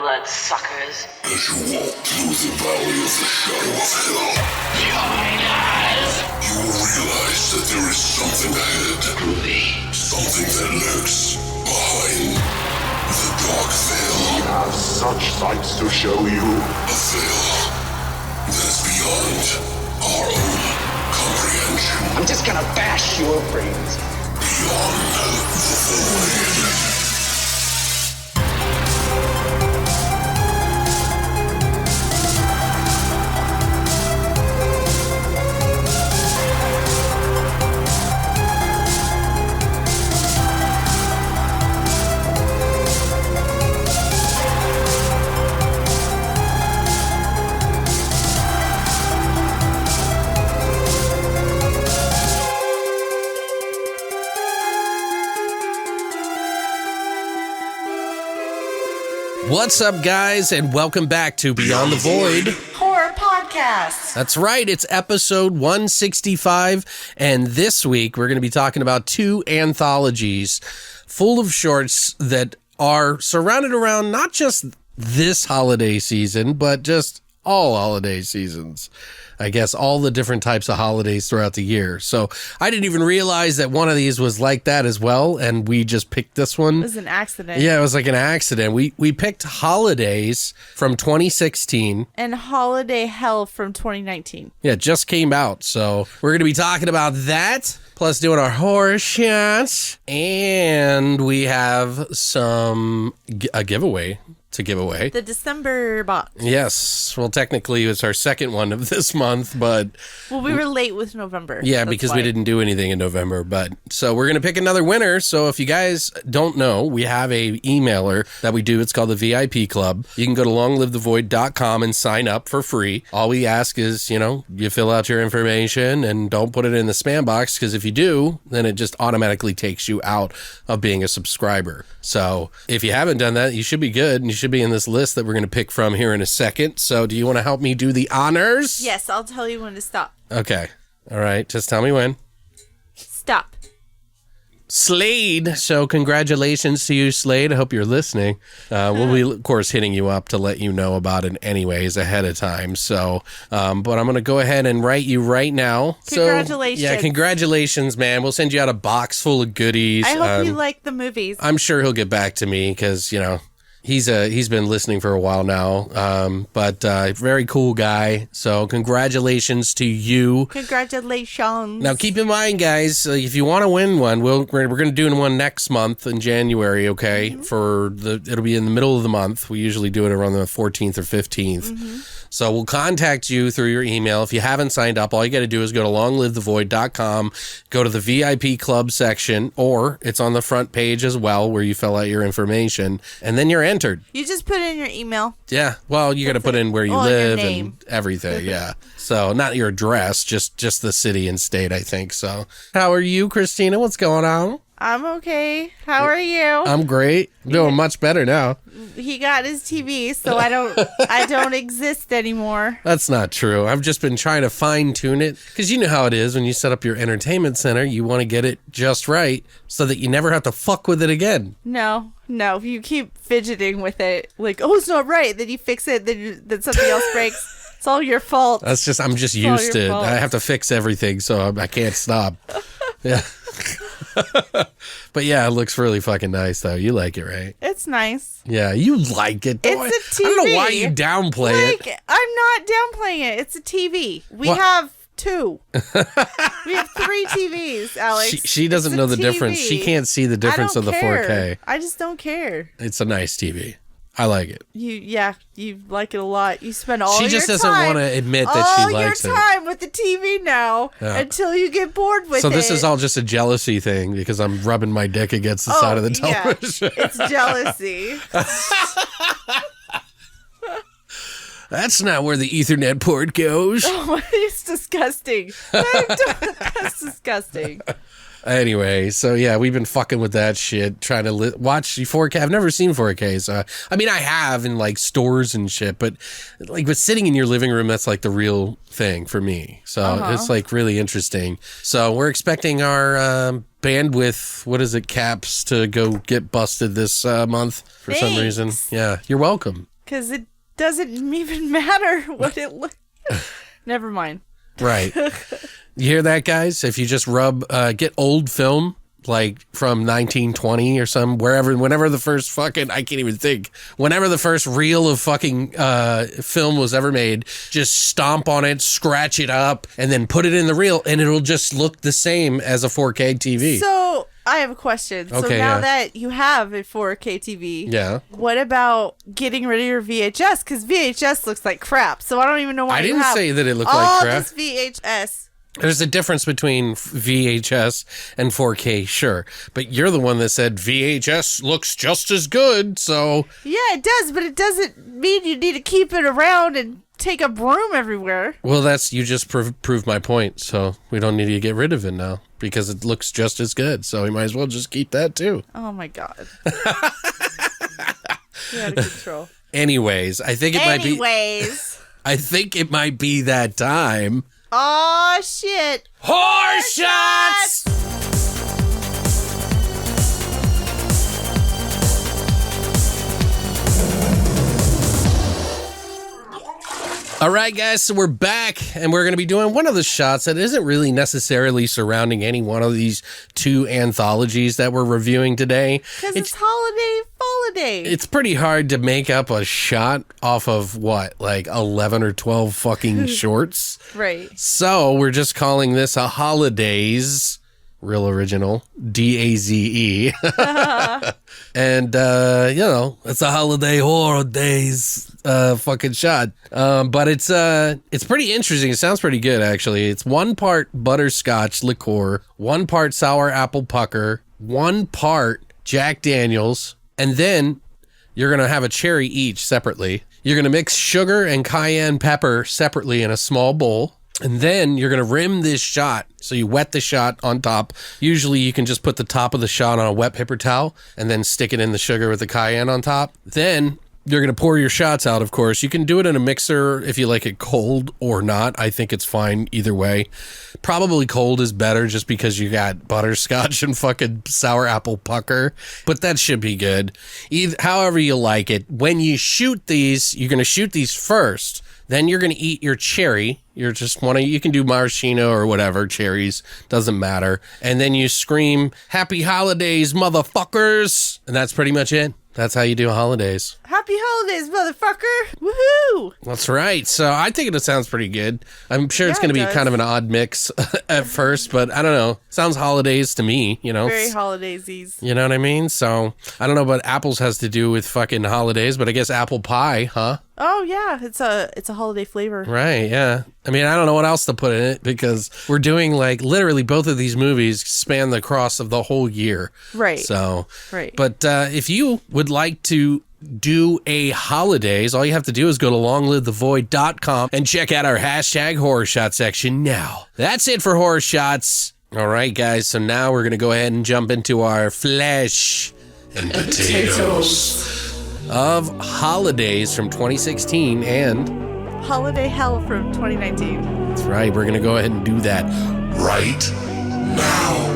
bloodsuckers. As you walk through the valley of the shadow of hell, Join us! you will realize that there is something ahead. Something that lurks behind the dark veil. We have such sights to show you. A veil that is beyond our own comprehension. I'm just gonna bash your brains. Beyond the void. What's up, guys, and welcome back to Beyond the Void Horror Podcast. That's right, it's episode 165, and this week we're going to be talking about two anthologies full of shorts that are surrounded around not just this holiday season, but just all holiday seasons. I guess all the different types of holidays throughout the year. So I didn't even realize that one of these was like that as well, and we just picked this one. It was an accident. Yeah, it was like an accident. We picked Holidaze from 2016. And Holiday Hell from 2019. Yeah, it just came out. So we're going to be talking about that, plus doing our horror shots, and we have a giveaway to give away. The December box. Yes. Well, technically, it's our second one of this month, but... Well, we were late with November. Yeah, because we didn't do anything in November, but... So we're going to pick another winner. So if you guys don't know, we have a emailer that we do. It's called the VIP Club. You can go to longlivethevoid.com and sign up for free. All we ask is, you fill out your information and don't put it in the spam box, because if you do, then it just automatically takes you out of being a subscriber. So if you haven't done that, you should be good, and you should be in this list that we're going to pick from here in a second. So do you want to help me do the honors? Yes, I'll tell you when to stop. Okay. All right. Just tell me when. Stop. Slade. So congratulations to you, Slade. I hope you're listening. We'll be, of course, hitting you up to let you know about it anyways ahead of time. So, but I'm going to go ahead and write you right now. Congratulations. So, yeah, congratulations, man. We'll send you out a box full of goodies. I hope you like the movies. I'm sure he'll get back to me because, he's been listening for a while now, but very cool guy. So congratulations to you. Congratulations. Now keep in mind, guys, if you want to win one, we're going to do one next month in January. Okay, it'll be in the middle of the month. We usually do it around the 14th or 15th. So we'll contact you through your email. If you haven't signed up, all you got to do is go to longlivethevoid.com, go to the VIP Club section, or it's on the front page as well where you fill out your information, and then you're entered. You just put in your email. Yeah, well, you got to put in where you live your and everything, yeah. So not your address, just the city and state, I think. So how are you, Christina? What's going on? I'm okay. How are you? I'm great. Doing much better now. He got his TV, so I don't exist anymore. That's not true. I've just been trying to fine tune it, because you know how it is when you set up your entertainment center. You want to get it just right so that you never have to fuck with it again. No, you keep fidgeting with it, like, oh, it's not right. Then you fix it, then something else breaks. It's all your fault. I'm just used to it. I have to fix everything, so I can't stop. Yeah. But yeah, it looks really fucking nice, though. You like it, right? It's nice. Yeah, you like it. It's a TV. I don't know why you downplay it. I'm not downplaying it. It's a TV. We have two. We have 3 TVs, Alex. She doesn't know the difference. She can't see the difference of the 4K. I just don't care. It's a nice TV. I like it. You like it a lot. You spend all your time. She just doesn't want to admit that she likes it. All your time with the TV now until you get bored with it. So this is all just a jealousy thing because I'm rubbing my dick against the side of the television. Yeah. It's jealousy. That's not where the Ethernet port goes. Oh, it's disgusting. That's disgusting. Anyway, so yeah, we've been fucking with that shit, trying to watch 4K. I've never seen 4K, so I mean, I have in like stores and shit, but sitting in your living room, that's like the real thing for me. So it's like really interesting. So we're expecting our bandwidth, caps to go get busted this month for some reason. Yeah, you're welcome. Because it doesn't even matter what it looks. Never mind. Right. You hear that, guys? If you just get old film, like from 1920 or whenever the first fucking, I can't even think, whenever the first reel of fucking film was ever made, just stomp on it, scratch it up, and then put it in the reel, and it'll just look the same as a 4K TV. So I have a question. So now that you have a 4K TV, what about getting rid of your VHS? Because VHS looks like crap. So I don't even know why I didn't say that it looked like all crap. this VHS. There's a difference between VHS and 4K, sure. But you're the one that said VHS looks just as good, so... Yeah, it does, but it doesn't mean you need to keep it around and take a broom everywhere. Well, you just proved my point, so we don't need to get rid of it now, because it looks just as good, so we might as well just keep that, too. Oh, my God. You're out of control. Anyways, I think it might be that time... Oh, shit. Horrorshots! All right, guys, so we're back, and we're going to be doing one of the shots that isn't really necessarily surrounding any one of these two anthologies that we're reviewing today. Because it's holiday. It's pretty hard to make up a shot off of, 11 or 12 fucking shorts? Right. So we're just calling this a holidaze. Real original. DAZE. And, it's a holiday horror days fucking shot. But it's pretty interesting. It sounds pretty good, actually. It's 1 part butterscotch liqueur, 1 part sour apple pucker, 1 part Jack Daniels, and then you're going to have a cherry each separately. You're going to mix sugar and cayenne pepper separately in a small bowl. And then you're going to rim this shot. So you wet the shot on top. Usually you can just put the top of the shot on a wet paper towel and then stick it in the sugar with the cayenne on top. Then you're going to pour your shots out, of course. You can do it in a mixer if you like it cold or not. I think it's fine either way. Probably cold is better just because you got butterscotch and fucking sour apple pucker. But that should be good. However you like it. When you shoot these, you're going to shoot these first. Then you're going to eat your cherry. You can do maraschino or whatever, cherries, doesn't matter. And then you scream, "Happy holidays, motherfuckers." And that's pretty much it. That's how you do holidays. Happy holidays, motherfucker. Woohoo. That's right. So I think it sounds pretty good. I'm sure it's going to be kind of an odd mix at first, but I don't know. Sounds holidays to me, Very holidays-y. You know what I mean? So I don't know what apples has to do with fucking holidays, but I guess apple pie, huh? Oh, yeah. It's a holiday flavor. Right, yeah. I mean, I don't know what else to put in it because we're doing literally both of these movies span the cross of the whole year. Right. So, right. But if you would like to do a holidays, all you have to do is go to longlivethevoid.com and check out our hashtag horror shot section now. That's it for horror shots. All right, guys. So now we're going to go ahead and jump into our flesh and potatoes of holidays from 2016 and Holiday Hell from 2019. That's right. We're going to go ahead and do that right now.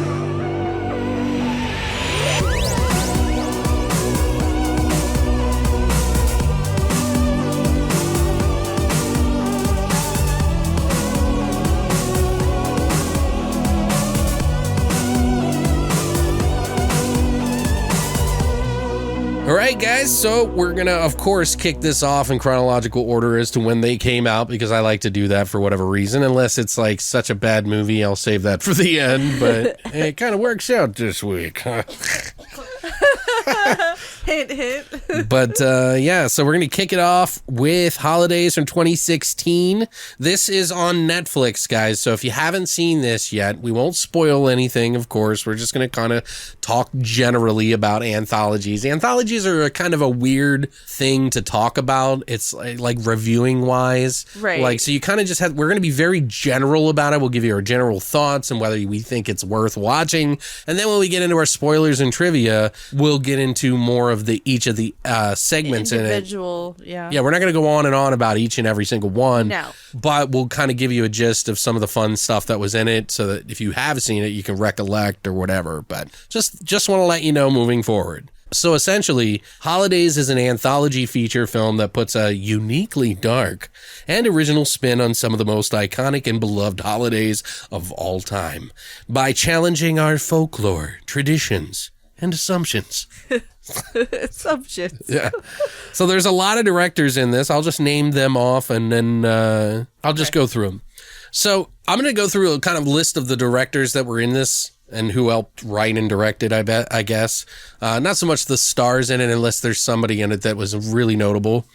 All right, guys, so we're going to, of course, kick this off in chronological order as to when they came out, because I like to do that for whatever reason. Unless it's like such a bad movie, I'll save that for the end, but it kind of works out this week. Hint, hint. But so we're going to kick it off with Holidays from 2016. This is on Netflix, guys, so if you haven't seen this yet, we won't spoil anything, of course. We're just going to kind of talk generally about anthologies. Anthologies are a kind of a weird thing to talk about. It's like reviewing wise. Right. So you kind of just we're going to be very general about it. We'll give you our general thoughts and whether we think it's worth watching. And then when we get into our spoilers and trivia, we'll get into more of each of the segments in it. Individual, yeah. Yeah, we're not going to go on and on about each and every single one. No. But we'll kind of give you a gist of some of the fun stuff that was in it so that if you have seen it, you can recollect or whatever. But just want to let you know moving forward. So essentially, Holidaze is an anthology feature film that puts a uniquely dark and original spin on some of the most iconic and beloved holidays of all time by challenging our folklore, traditions, and assumptions. Assumptions. Yeah. So there's a lot of directors in this. I'll just name them off and then I'll just go through them. So I'm going to go through a kind of list of the directors that were in this and who helped write and direct it, I guess. Not so much the stars in it, unless there's somebody in it that was really notable.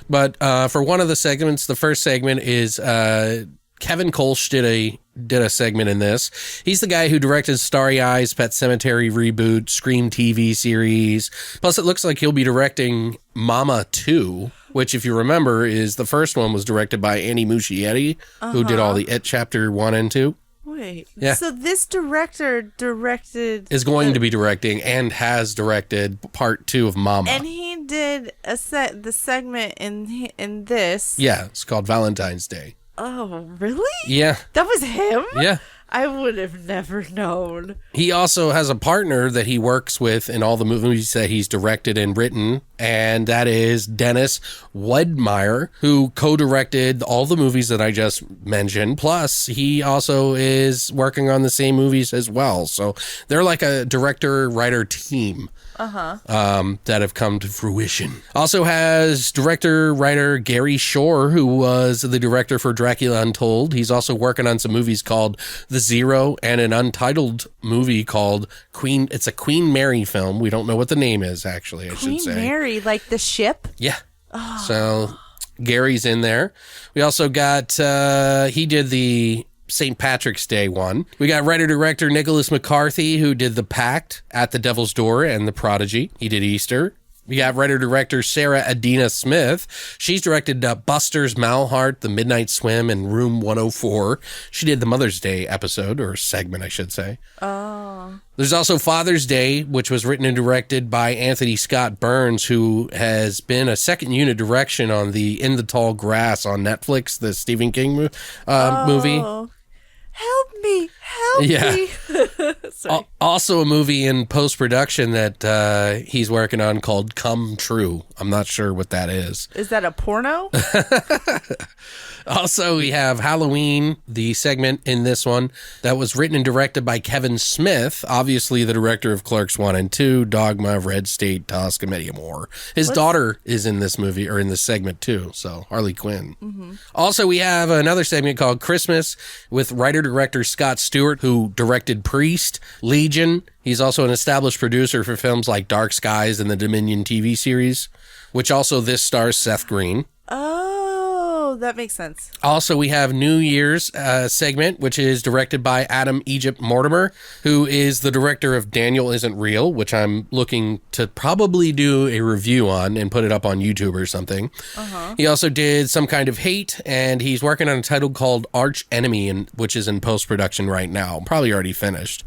But for one of the segments, the first segment is Kevin Kolsch did a segment in this. He's the guy who directed Starry Eyes, Pet Sematary reboot, Scream TV series. Plus, it looks like he'll be directing Mama 2, which, if you remember, is the first one was directed by Annie Muschietti, who did all the It Chapter 1 and 2. Wait, yeah. So this director directed... Is going to be directing and has directed part 2 of Mama. And he did the segment in this. Yeah, it's called Valentine's Day. Oh, really? Yeah. That was him? Yeah. I would have never known. He also has a partner that he works with in all the movies that he's directed and written, and that is Dennis Wedmeyer, who co-directed all the movies that I just mentioned. Plus, he also is working on the same movies as well. So they're like a director-writer team. That have come to fruition. Also has director-writer Gary Shore, who was the director for Dracula Untold. He's also working on some movies called The Zero and an untitled movie called Queen. It's a Queen Mary film. We don't know what the name is, actually, I should say. Queen Mary, like the ship? Yeah. Oh. So Gary's in there. We also got, he did the St. Patrick's Day one. We got writer-director Nicholas McCarthy, who did The Pact, At the Devil's Door, and The Prodigy. He did Easter. We got writer-director Sarah Adina Smith. She's directed Buster's Malhart, The Midnight Swim, and Room 104. She did the Mother's Day episode, or segment, I should say. Oh. There's also Father's Day, which was written and directed by Anthony Scott Burns, who has been a second unit direction on the In the Tall Grass on Netflix, the Stephen King movie. Help me. Sorry. Also a movie in post-production that he's working on called Come True. I'm not sure what that is. Is that a porno? Also, we have Halloween, the segment in this one that was written and directed by Kevin Smith, obviously the director of Clerks 1 and 2, Dogma, Red State, Tusk, and many more. His daughter is in this movie, or in this segment too, so Harley Quinn. Mm-hmm. Also, we have another segment called Christmas with writer-director Scott Stewart, who directed Priest, Legion. He's also an established producer for films like Dark Skies and the Dominion TV series, which also this stars Seth Green. Oh, that makes sense. Also, we have New Year's segment, which is directed by Adam Egypt Mortimer, who is the director of Daniel Isn't Real, which I'm looking to probably do a review on and put it up on YouTube or something. He also did Some Kind of Hate, and he's working on a title called Arch Enemy, which is in post-production right now. Probably already finished.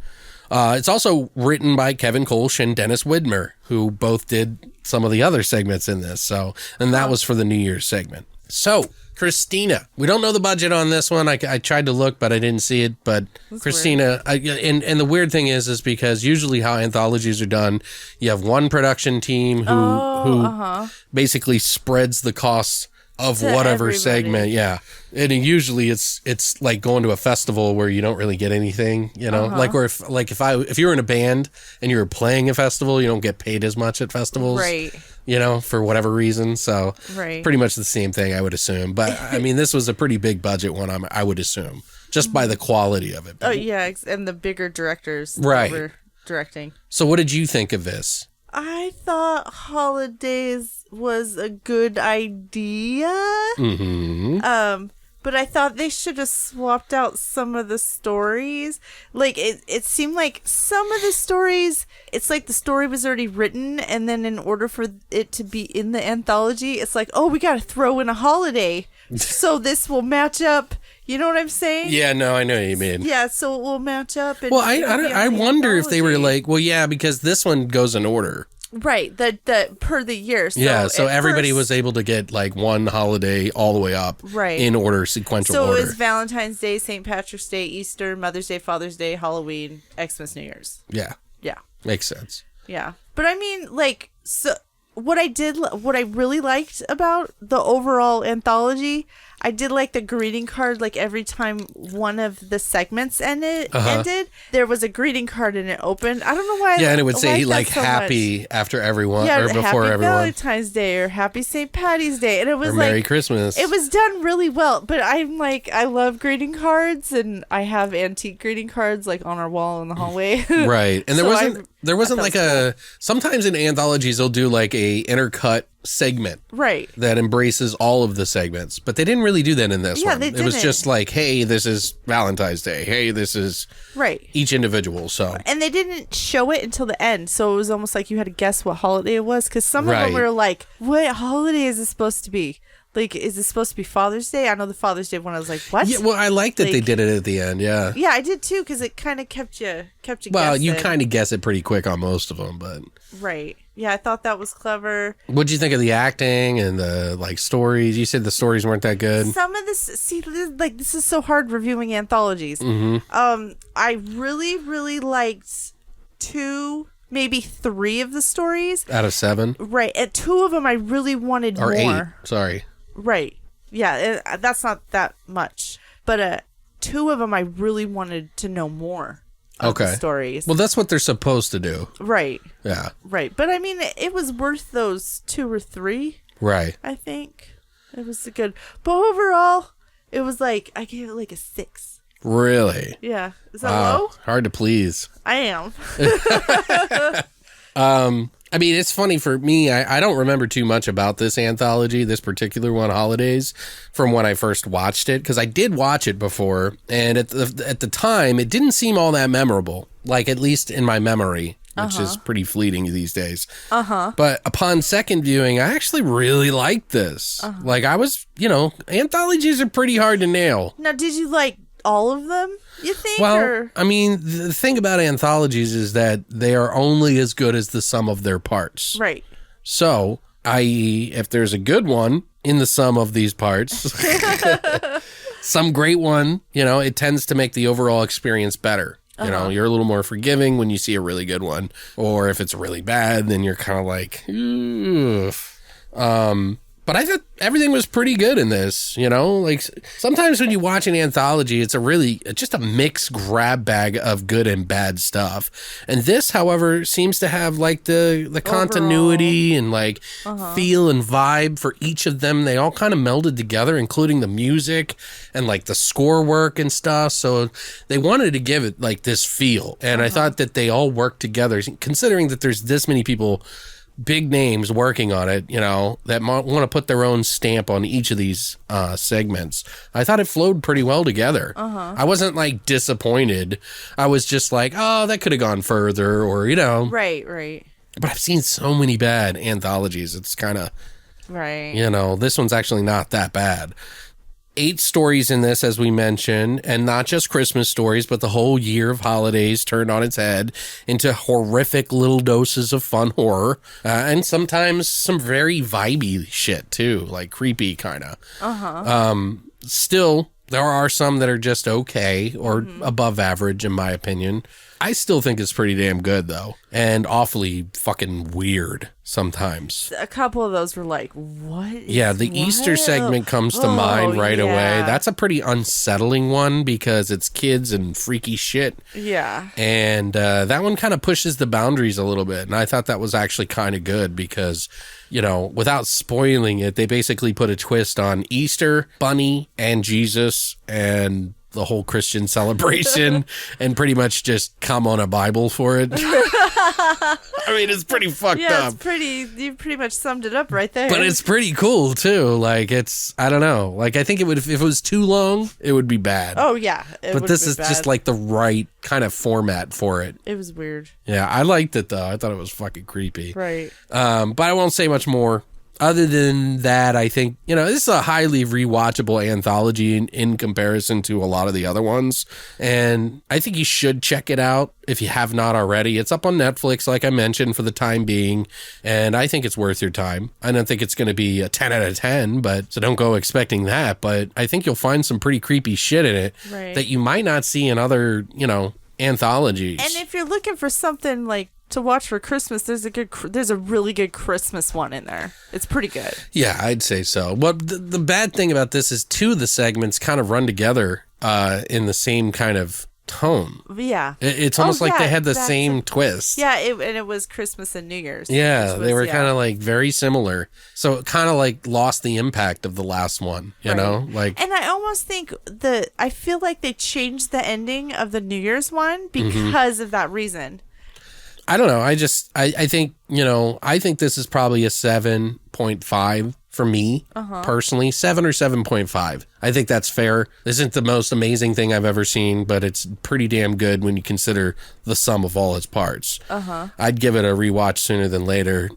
It's also written by Kevin Kolsch and Dennis Widmer, who both did some of the other segments in this. And that was for the New Year's segment. So, Christina, we don't know the budget on this one. I tried to look, but I didn't see it. But that's Christina, and the weird thing is because usually how anthologies are done, you have one production team who basically spreads the costs of to whatever everybody. Segment. Yeah. And usually it's like going to a festival where you don't really get anything, you know, if you were in a band and you were playing a festival, you don't get paid as much at festivals, right? You know, for whatever reason. So pretty much the same thing, I would assume. But I mean, this was a pretty big budget one, I would assume, just by the quality of it. Oh yeah. And the bigger directors that were directing. So what did you think of this? I thought Holidaze was a good idea. Mm-hmm. But I thought they should have swapped out some of the stories. Like, it seemed like some of the stories, it's like the story was already written, and then in order for it to be in the anthology, it's like, oh, we got to throw in a holiday. So this will match up. You know what I'm saying? Yeah, no, I know what you mean. Yeah, so it will match up. And well, I wonder if they were like, well, yeah, because this one goes in order. Right, the per the year. So yeah, so everybody was able to get like one holiday all the way up, right, in order, sequential order. So it was Valentine's Day, St. Patrick's Day, Easter, Mother's Day, Father's Day, Halloween, Xmas, New Year's. Yeah. Yeah. Makes sense. Yeah. But I mean, like, so what I really liked about the overall anthology, I did like the greeting card. Like every time one of the segments ended, there was a greeting card and it opened. I don't know why. Yeah, and it would say like so happy much. after everyone Yeah, or before happy everyone. Valentine's Day or happy St. Patty's Day, and it was Or like Merry Christmas. It was done really well. But I'm like, I love greeting cards, and I have antique greeting cards like on our wall in the hallway. Right, and there wasn't I like thought sometimes in anthologies they'll do like a intercut segment right that embraces all of the segments, but they didn't really do that in this one. They It was didn't. just like, hey, this is Valentine's Day. Hey, this is right. each individual. So And they didn't show it until the end, so it was almost like you had to guess what holiday it was, because some of them Right. were like, what holiday is this supposed to be? Like, is it supposed to be Father's Day? I know the Father's Day one, I was like, what? yeah, well, I like that they Like- did it at the end. Yeah. Yeah, I did too, because it kind of kept you Well, you guessing. kind of guess it pretty quick on most of them, but Right. Yeah, I thought that was clever. what'd you think of the acting and the like stories? You said the stories weren't that good. Some of this is so hard reviewing anthologies. I really, really liked 2, maybe 3 of the stories. Out of 7 Right. And 2 of them I really wanted or more. 8. Sorry. Right. Yeah, that's not that much. But 2 of them I really wanted to know more of the stories. Well, that's what they're supposed to do. Right. Yeah. Right. But I mean, it was worth those 2 or 3, Right. I think. It was good. But overall, it was like, I gave it like a 6. Really? Yeah. Is that Wow. low? Hard to please. I am. I mean, it's funny for me. I don't remember too much about this anthology, this particular one, Holidaze, from when I first watched it, because I did watch it before, and at the time, it didn't seem all that memorable, like at least in my memory, which is pretty fleeting these days. But upon second viewing, I actually really liked this. Like I was, anthologies are pretty hard to nail. Now, did you like all of them, you think? Well, or? I mean, the thing about anthologies is that they are only as good as the sum of their parts. Right. So, i.e., if there's a good one in the sum of these parts, some great one, it tends to make the overall experience better. You're a little more forgiving when you see a really good one. Or if it's really bad, then you're kind of like, oof. But I thought everything was pretty good in this, like sometimes when you watch an anthology, it's just a mixed grab bag of good and bad stuff. And this, however, seems to have like the continuity and like feel and vibe for each of them. They all kind of melded together, including the music and like the score work and stuff. So they wanted to give it like this feel. And I thought that they all worked together, considering that there's this many people, big names working on it, that want to put their own stamp on each of these segments. I thought it flowed pretty well together. I wasn't like disappointed. I was just like, oh, that could have gone further, or Right. But I've seen so many bad anthologies. It's kind of, Right. this one's actually not that bad. 8 stories in this, as we mentioned, and not just Christmas stories, but the whole year of holidays turned on its head into horrific little doses of fun horror, and sometimes some very vibey shit too, like creepy kind of. Still, there are some that are just okay or above average, in my opinion. I still think it's pretty damn good, though, and awfully fucking weird sometimes. A couple of those were like, what? Yeah, the Easter segment comes to mind right away. That's a pretty unsettling one because it's kids and freaky shit. Yeah. And that one kind of pushes the boundaries a little bit. And I thought that was actually kind of good because, without spoiling it, they basically put a twist on Easter, Bunny, and Jesus, and the whole Christian celebration and pretty much just come on a Bible for it. I mean, it's pretty fucked up. You pretty much summed it up right there. But it's pretty cool too. Like I don't know. Like I think if it was too long, it would be bad. Oh yeah. But this is just like the right kind of format for it. It was weird. Yeah, I liked it though. I thought it was fucking creepy. Right. But I won't say much more. Other than that, I think, this is a highly rewatchable anthology in comparison to a lot of the other ones. And I think you should check it out if you have not already. It's up on Netflix, like I mentioned, for the time being. And I think it's worth your time. I don't think it's going to be a 10 out of 10, so don't go expecting that. But I think you'll find some pretty creepy shit in it that you might not see in other, anthologies. And if you're looking for something like to watch for Christmas, there's a really good Christmas one in there. It's pretty good. Yeah, I'd say so. Well, the bad thing about this is two of the segments kind of run together in the same kind of tone. Yeah. It's almost like they had the same twist. Yeah, and it was Christmas and New Year's. Yeah, they were kind of like very similar. So it kind of like lost the impact of the last one, you know? Like, and I almost think I feel like they changed the ending of the New Year's one because of that reason. I don't know. I think, I think this is probably a 7.5 for me, personally. 7 or 7.5. I think that's fair. This isn't the most amazing thing I've ever seen, but it's pretty damn good when you consider the sum of all its parts. I'd give it a rewatch sooner than later.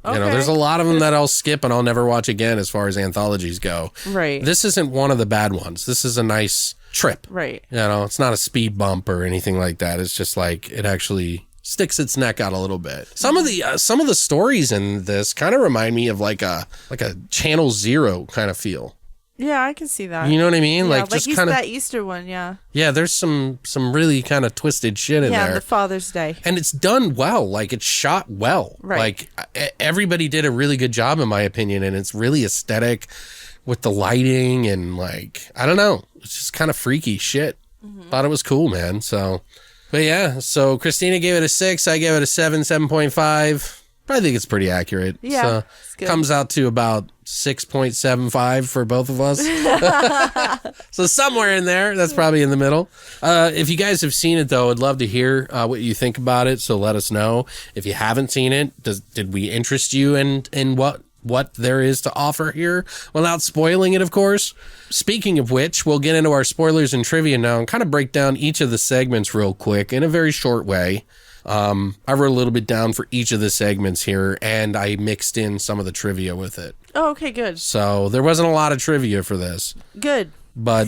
Okay. There's a lot of them that I'll skip and I'll never watch again as far as anthologies go. Right. This isn't one of the bad ones. This is a nice trip. Right. It's not a speed bump or anything like that. It's just like it actually sticks its neck out a little bit. Some of the stories in this kind of remind me of like a Channel Zero kind of feel. Yeah, I can see that. You know what I mean? Yeah, like just kind of that Easter one. Yeah. Yeah, there's some really kind of twisted shit in there. Yeah, the Father's Day. And it's done well. Like it's shot well. Right. Like everybody did a really good job in my opinion, and it's really aesthetic with the lighting and like I don't know, it's just kind of freaky shit. Thought it was cool, man. So. But yeah, so Christina gave it a 6. I gave it a 7.5. I think it's pretty accurate. Yeah, so it's good. Comes out to about 6.75 for both of us. So somewhere in there, that's probably in the middle. If you guys have seen it, though, I'd love to hear what you think about it. So let us know. If you haven't seen it, did we interest you in what there is to offer here without spoiling it, of course. Speaking of which, we'll get into our spoilers and trivia now and kind of break down each of the segments real quick in a very short way. I wrote a little bit down for each of the segments here, and I mixed in some of the trivia with it. Oh, okay, good. So there wasn't a lot of trivia for this. Good. But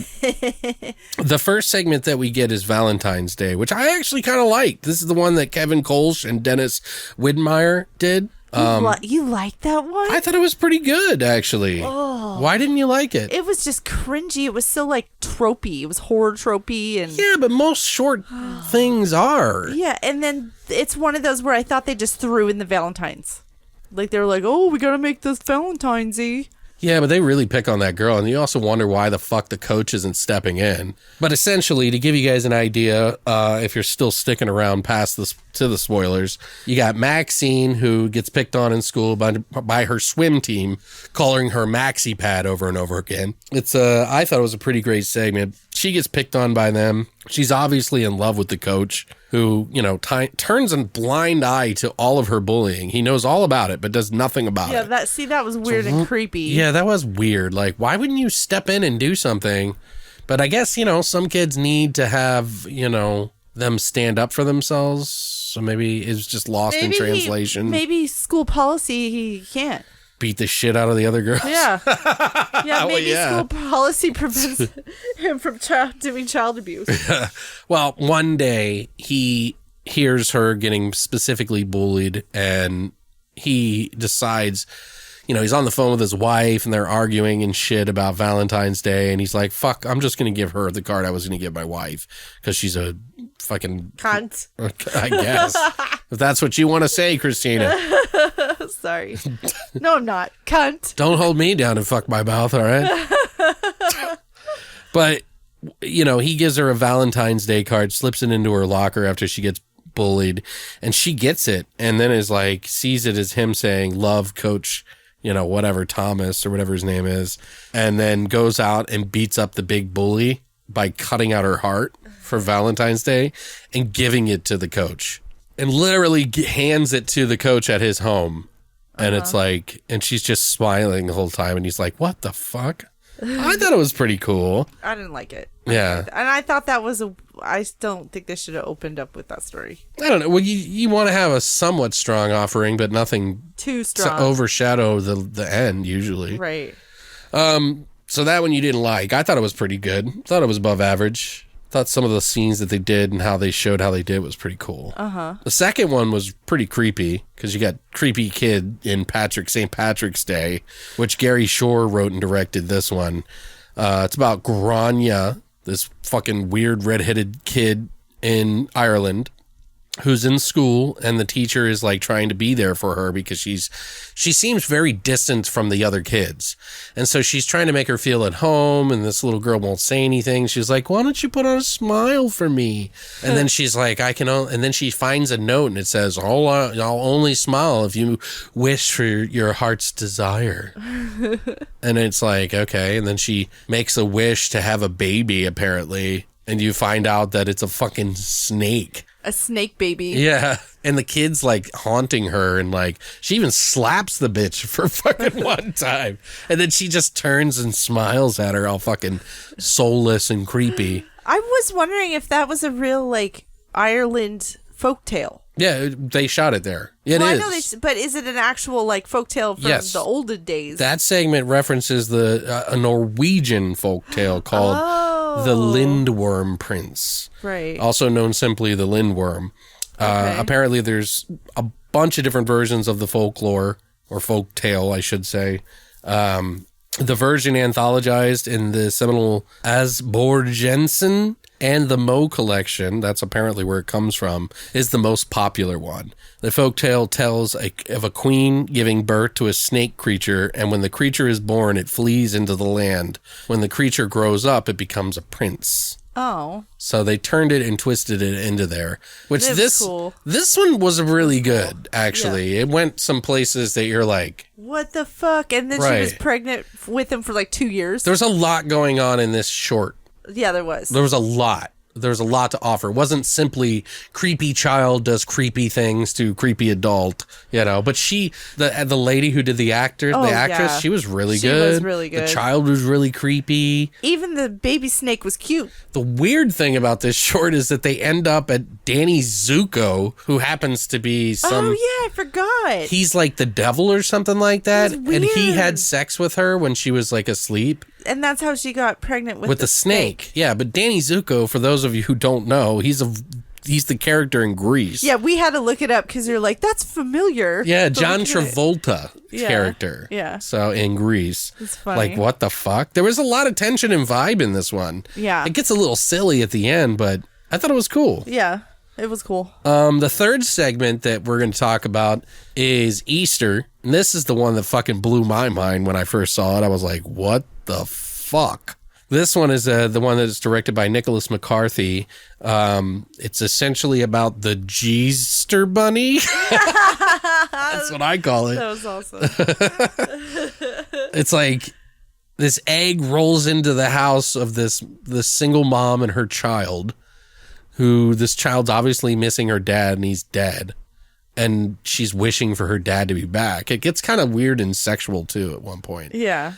the first segment that we get is Valentine's Day, which I actually kind of liked. This is the one that Kevin Kolsch and Dennis Widmeyer did. You like that one? I thought it was pretty good, actually. Oh. Why didn't you like it? It was just cringy. It was so like tropey. It was horror tropey and Yeah, but most short things are. Yeah, and then it's one of those where I thought they just threw in the Valentines. Like they were like, "Oh, we gotta make this Valentine's-y." Yeah, but they really pick on that girl, and you also wonder why the fuck the coach isn't stepping in. But essentially, to give you guys an idea, if you're still sticking around past this to the spoilers, you got Maxine, who gets picked on in school by her swim team, calling her Maxi Pad over and over again. I thought it was a pretty great segment. She gets picked on by them. She's obviously in love with the coach, who, turns a blind eye to all of her bullying. He knows all about it, but does nothing about it. Yeah, that was weird and creepy. Yeah, that was weird. Like, why wouldn't you step in and do something? But I guess, some kids need to have, them stand up for themselves. So maybe it's just lost in translation. Maybe school policy, he can't. Beat the shit out of the other girls. Yeah. Yeah, maybe yeah. school policy prevents him from doing child abuse. Well, one day he hears her getting specifically bullied, and he decides, he's on the phone with his wife and they're arguing and shit about Valentine's Day. And he's like, fuck, I'm just going to give her the card I was going to give my wife because she's a fucking cunt. I guess. If that's what you want to say, Christina. Sorry. No, I'm not. Cunt. Don't hold me down and fuck my mouth, all right? But, he gives her a Valentine's Day card, slips it into her locker after she gets bullied, and she gets it, and then is like, sees it as him saying, love, Coach, whatever, Thomas, or whatever his name is, and then goes out and beats up the big bully by cutting out her heart for Valentine's Day and giving it to the coach. And literally hands it to the coach at his home. And it's like, and she's just smiling the whole time. And he's like, what the fuck? I thought it was pretty cool. I didn't like it. Yeah. And I thought that was I don't think they should have opened up with that story. I don't know. Well, you want to have a somewhat strong offering, but nothing too strong to overshadow the end, usually. Right. So that one you didn't like. I thought it was pretty good. Thought it was above average. Thought some of the scenes that they did and how they showed how they did was pretty cool. The second one was pretty creepy because you got creepy kid in St. Patrick's Day, which Gary Shore wrote and directed this one. It's about Grania, this fucking weird redheaded kid in Ireland who's in school, and the teacher is like trying to be there for her because she seems very distant from the other kids. And so she's trying to make her feel at home, and this little girl won't say anything. She's like, why don't you put on a smile for me? And then she's like, and then she finds a note and it says, I'll only smile if you wish for your heart's desire. And it's like, okay. And then she makes a wish to have a baby, apparently. And you find out that it's a fucking snake. A snake baby. Yeah. And the kid's like haunting her, and like she even slaps the bitch for fucking one time. And then she just turns and smiles at her all fucking soulless and creepy. I was wondering if that was a real like Ireland folktale. Yeah, they shot it there. It well, is. I know but is it an actual like folktale from Yes. the olden days? That segment references a Norwegian folktale called The Lindworm Prince. Right. Also known simply the Lindworm. Okay. Apparently there's a bunch of different versions of the folklore, or folktale, I should say. The version anthologized in the seminal Asborgensen and the Moe collection, that's apparently where it comes from, is the most popular one. The folktale tells of a queen giving birth to a snake creature, and when the creature is born, it flees into the land. When the creature grows up, it becomes a prince. Oh. So they turned it and twisted it into there. Which Cool. This one was really good, actually. Yeah. It went some places that you're like, what the fuck? And then she was pregnant with him for like 2 years. There's a lot going on in this short. Yeah, there was. There was a lot. There's a lot to offer. It wasn't simply creepy child does creepy things to creepy adult, but the lady who did the actress, yeah. she was really good. She was really good. The child was really creepy. Even the baby snake was cute. The weird thing about this short is that they end up at Danny Zuko, who happens to be some... Oh, yeah, I forgot. He's like the devil or something like that. That's And he weird. had sex with her when she was like asleep. And that's how she got pregnant with the snake. Yeah, but Danny Zuko, for those of you who don't know, he's the character in Grease. Yeah, we had to look it up because you're like, that's familiar. Yeah, But John we can't- Travolta character. Yeah. So in Grease. It's funny. Like, what the fuck? There was a lot of tension and vibe in this one. Yeah. It gets a little silly at the end, but I thought it was cool. Yeah, it was cool. The third segment that we're going to talk about is Easter. And this is the one that fucking blew my mind when I first saw it. I was like, what the fuck? This one is the one that is directed by Nicholas McCarthy. It's essentially about the Jeester Bunny. That's what I call it. That was awesome. It's like this egg rolls into the house of this single mom and her child, who this child's obviously missing her dad and he's dead. And she's wishing for her dad to be back. It gets kind of weird and sexual too at one point. Yeah.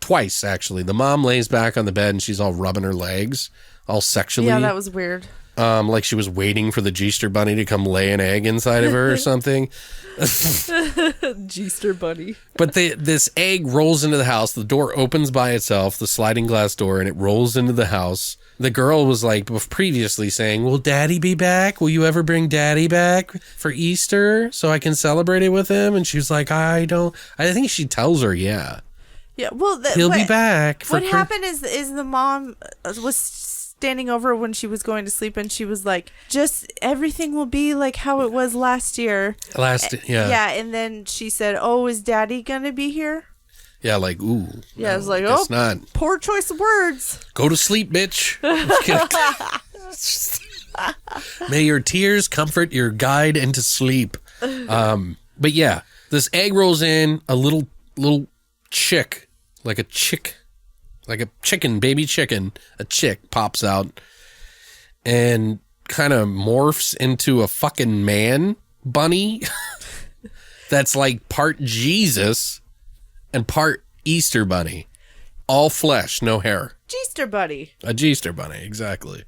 Twice, actually. The mom lays back on the bed and she's all rubbing her legs, all sexually. Yeah, that was weird. Like she was waiting for the Jeester Bunny to come lay an egg inside of her or something. Jeester Bunny. But this egg rolls into the house. The door opens by itself, the sliding glass door, and it rolls into the house. The girl was like previously saying, will Daddy be back? Will you ever bring Daddy back for Easter so I can celebrate it with him? And she was like, I think she tells her, yeah. Yeah, well, He'll be back. What happened is the mom was standing over when she was going to sleep, and she was like, just everything will be like how it was last year. Yeah, and then she said, oh, is Daddy gonna be here? Yeah, like, ooh. Yeah, I was like, guess not. Poor choice of words. Go to sleep, bitch. May your tears comfort your guide into sleep. But yeah, this egg rolls in, a little chick, like a chicken, baby chicken, a chick pops out and kind of morphs into a fucking man bunny that's like part Jesus and part Easter bunny. All flesh, no hair. Jeester Bunny. A Jeester bunny, exactly.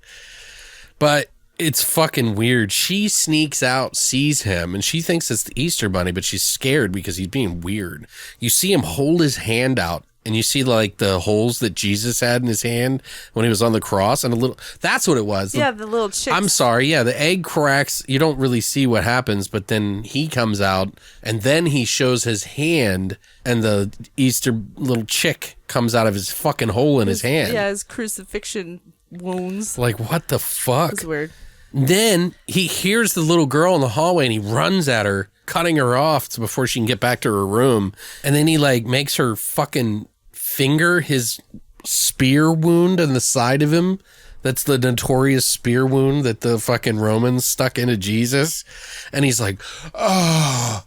But it's fucking weird. She sneaks out, sees him, and she thinks it's the Easter bunny, but she's scared because he's being weird. You see him hold his hand out, and you see like the holes that Jesus had in his hand when he was on the cross, and that's what it was. Yeah, the little chick. I'm sorry. Yeah, the egg cracks. You don't really see what happens, but then he comes out, and then he shows his hand, and the Easter little chick comes out of his fucking hole in his hand. Yeah, his crucifixion wounds. Like, what the fuck? It's weird. Then he hears the little girl in the hallway and he runs at her, cutting her off before she can get back to her room. And then he like makes her fucking finger his spear wound in the side of him. That's the notorious spear wound that the fucking Romans stuck into Jesus. And he's like, oh,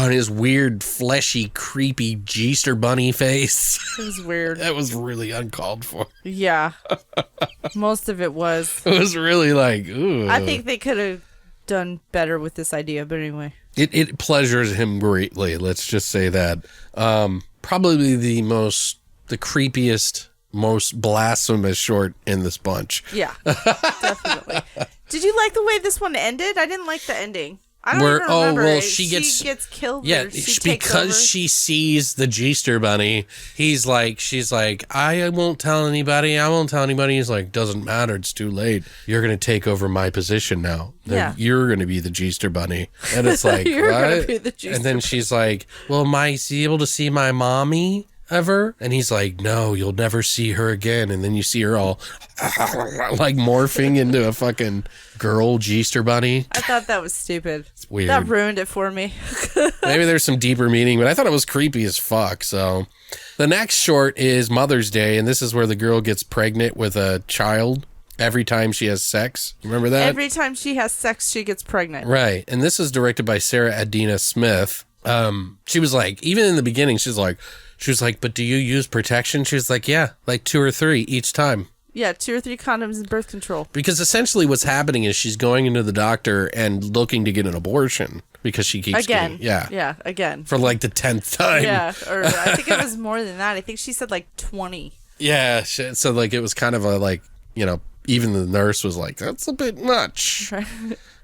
and his weird, fleshy, creepy Easter bunny face. It was weird. That was really uncalled for. Yeah. Most of it was. It was really like, ooh. I think they could have done better with this idea, but anyway. It pleasures him greatly. Let's just say that. Probably the creepiest, most blasphemous short in this bunch. Yeah, definitely. Did you like the way this one ended? I didn't like the ending. I don't even remember. Well, it. she gets killed. Yeah, takes because over. she sees the Easter bunny. She's like, I won't tell anybody. I won't tell anybody. He's like, doesn't matter. It's too late. You're gonna take over my position now. Yeah. You're gonna be the Easter bunny. And it's like, You're what? gonna be the Easter And then she's like, well, am I able to see my mommy ever? And he's like, no, you'll never see her again. And then you see her all like morphing into a fucking girl Easter bunny. I thought that was stupid. It's weird. That ruined it for me. Maybe there's some deeper meaning, but I thought it was creepy as fuck. So the next short is Mother's Day, and this is where the girl gets pregnant with a child every time she has sex. Remember that? Every time she has sex, she gets pregnant. Right. And this is directed by Sarah Adina Smith. She was like, even in the beginning, she was like, but do you use protection? She was like, yeah, like 2 or 3 each time. Yeah, 2 or 3 condoms and birth control. Because essentially what's happening is she's going into the doctor and looking to get an abortion because she keeps Again. getting, Yeah, again. for like the 10th time. Yeah, or I think it was more than that. I think she said like 20. Yeah, so like it was kind of a like, you know, even the nurse was like, that's a bit much.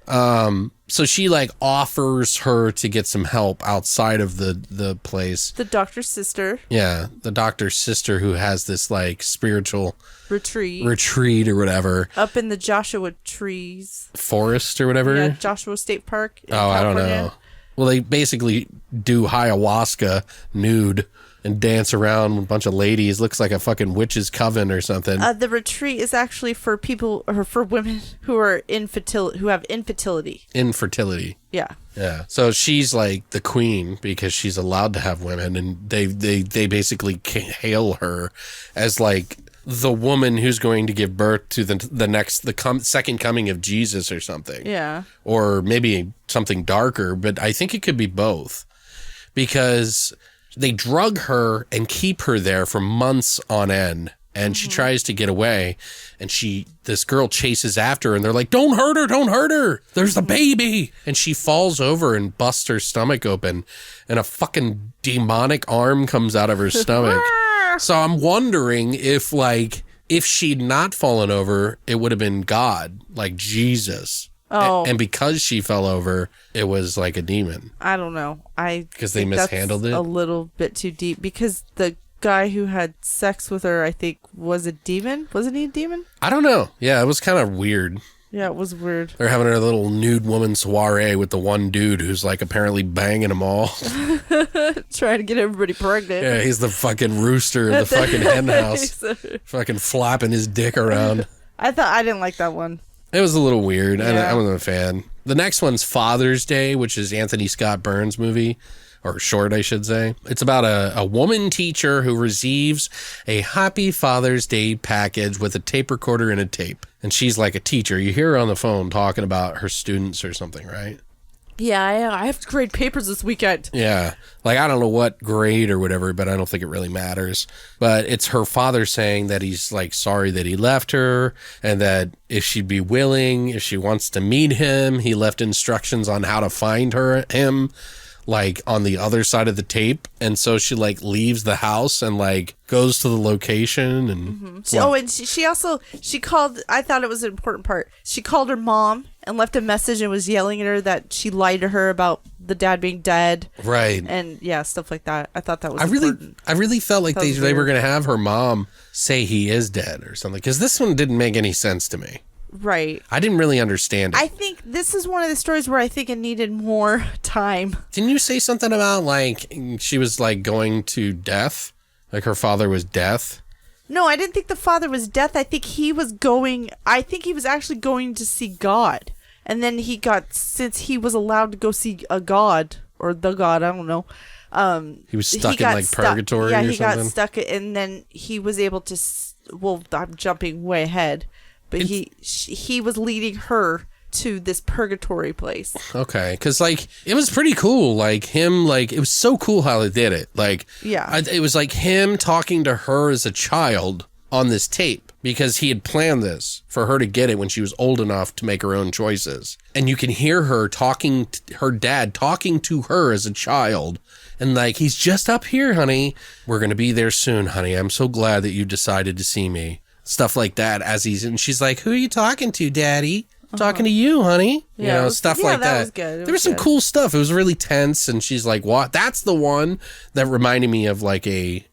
So she like offers her to get some help outside of the place. The doctor's sister. Yeah, the doctor's sister who has this like spiritual retreat or whatever. up in the Joshua trees. Forest or whatever. Yeah, Joshua State Park. In I don't California. know. Well, they basically do ayahuasca nude and dance around with a bunch of ladies. Looks like a fucking witch's coven or something. The retreat is actually for people or for women who are who have infertility. Infertility. Yeah. Yeah. So she's like the queen because she's allowed to have women, and they basically hail her as like the woman who's going to give birth to the second coming of Jesus or something. Yeah. Or maybe something darker, but I think it could be both because they drug her and keep her there for months on end. And she tries to get away, and this girl chases after her, and they're like, don't hurt her. There's the baby. And she falls over and busts her stomach open, and a fucking demonic arm comes out of her stomach. So I'm wondering if she'd not fallen over, it would have been God, like Jesus. Oh. And because she fell over, it was like a demon. I don't know. Because they mishandled it? A little bit too deep. Because the guy who had sex with her, I think, was a demon. Wasn't he a demon? I don't know. Yeah, it was kind of weird. Yeah, it was weird. They're having a little nude woman soiree with the one dude who's like apparently banging them all. Trying to get everybody pregnant. Yeah, he's the fucking rooster of the fucking hen house. Fucking flopping his dick around. I didn't like that one. It was a little weird. Yeah. I wasn't a fan. The next one's Father's Day, which is Anthony Scott Burns' movie. Or short, I should say. It's about a woman teacher who receives a Happy Father's Day package with a tape recorder and a tape. And she's like a teacher. You hear her on the phone talking about her students or something, right? Yeah, I have to grade papers this weekend. Yeah. Like, I don't know what grade or whatever, but I don't think it really matters. But it's her father saying that he's, like, sorry that he left her and that if she'd be willing, if she wants to meet him, he left instructions on how to find him. Like on the other side of the tape, and so she like leaves the house and like goes to the location and she called. I thought it was an important part. She called her mom and left a message and was yelling at her that she lied to her about the dad being dead, right? And yeah, stuff like that. I thought that was important. I really felt like they were gonna have her mom say he is dead or something, because this one didn't make any sense to me. Right. I didn't really understand it. I think this is one of the stories where I think it needed more time. Didn't you say something about like she was like going to death? Like her father was death? No, I didn't think the father was death. I think he was actually going to see God. And then since he was allowed to go see a god, or the god, I don't know. He was stuck in purgatory or something? Yeah, he got stuck, and then he was able to, well, I'm jumping way ahead, but he was leading her to this purgatory place. Okay, because it was pretty cool. It was so cool how they did it. It was like him talking to her as a child on this tape, because he had planned this for her to get it when she was old enough to make her own choices. And you can hear her her dad talking to her as a child. And he's just up here, honey. We're going to be there soon, honey. I'm so glad that you decided to see me. Stuff like that and she's like, who are you talking to, Daddy? Talking to you, honey. Yeah, stuff like that. That was good. There was some cool stuff. It was really tense. And she's like, what? That's the one that reminded me of a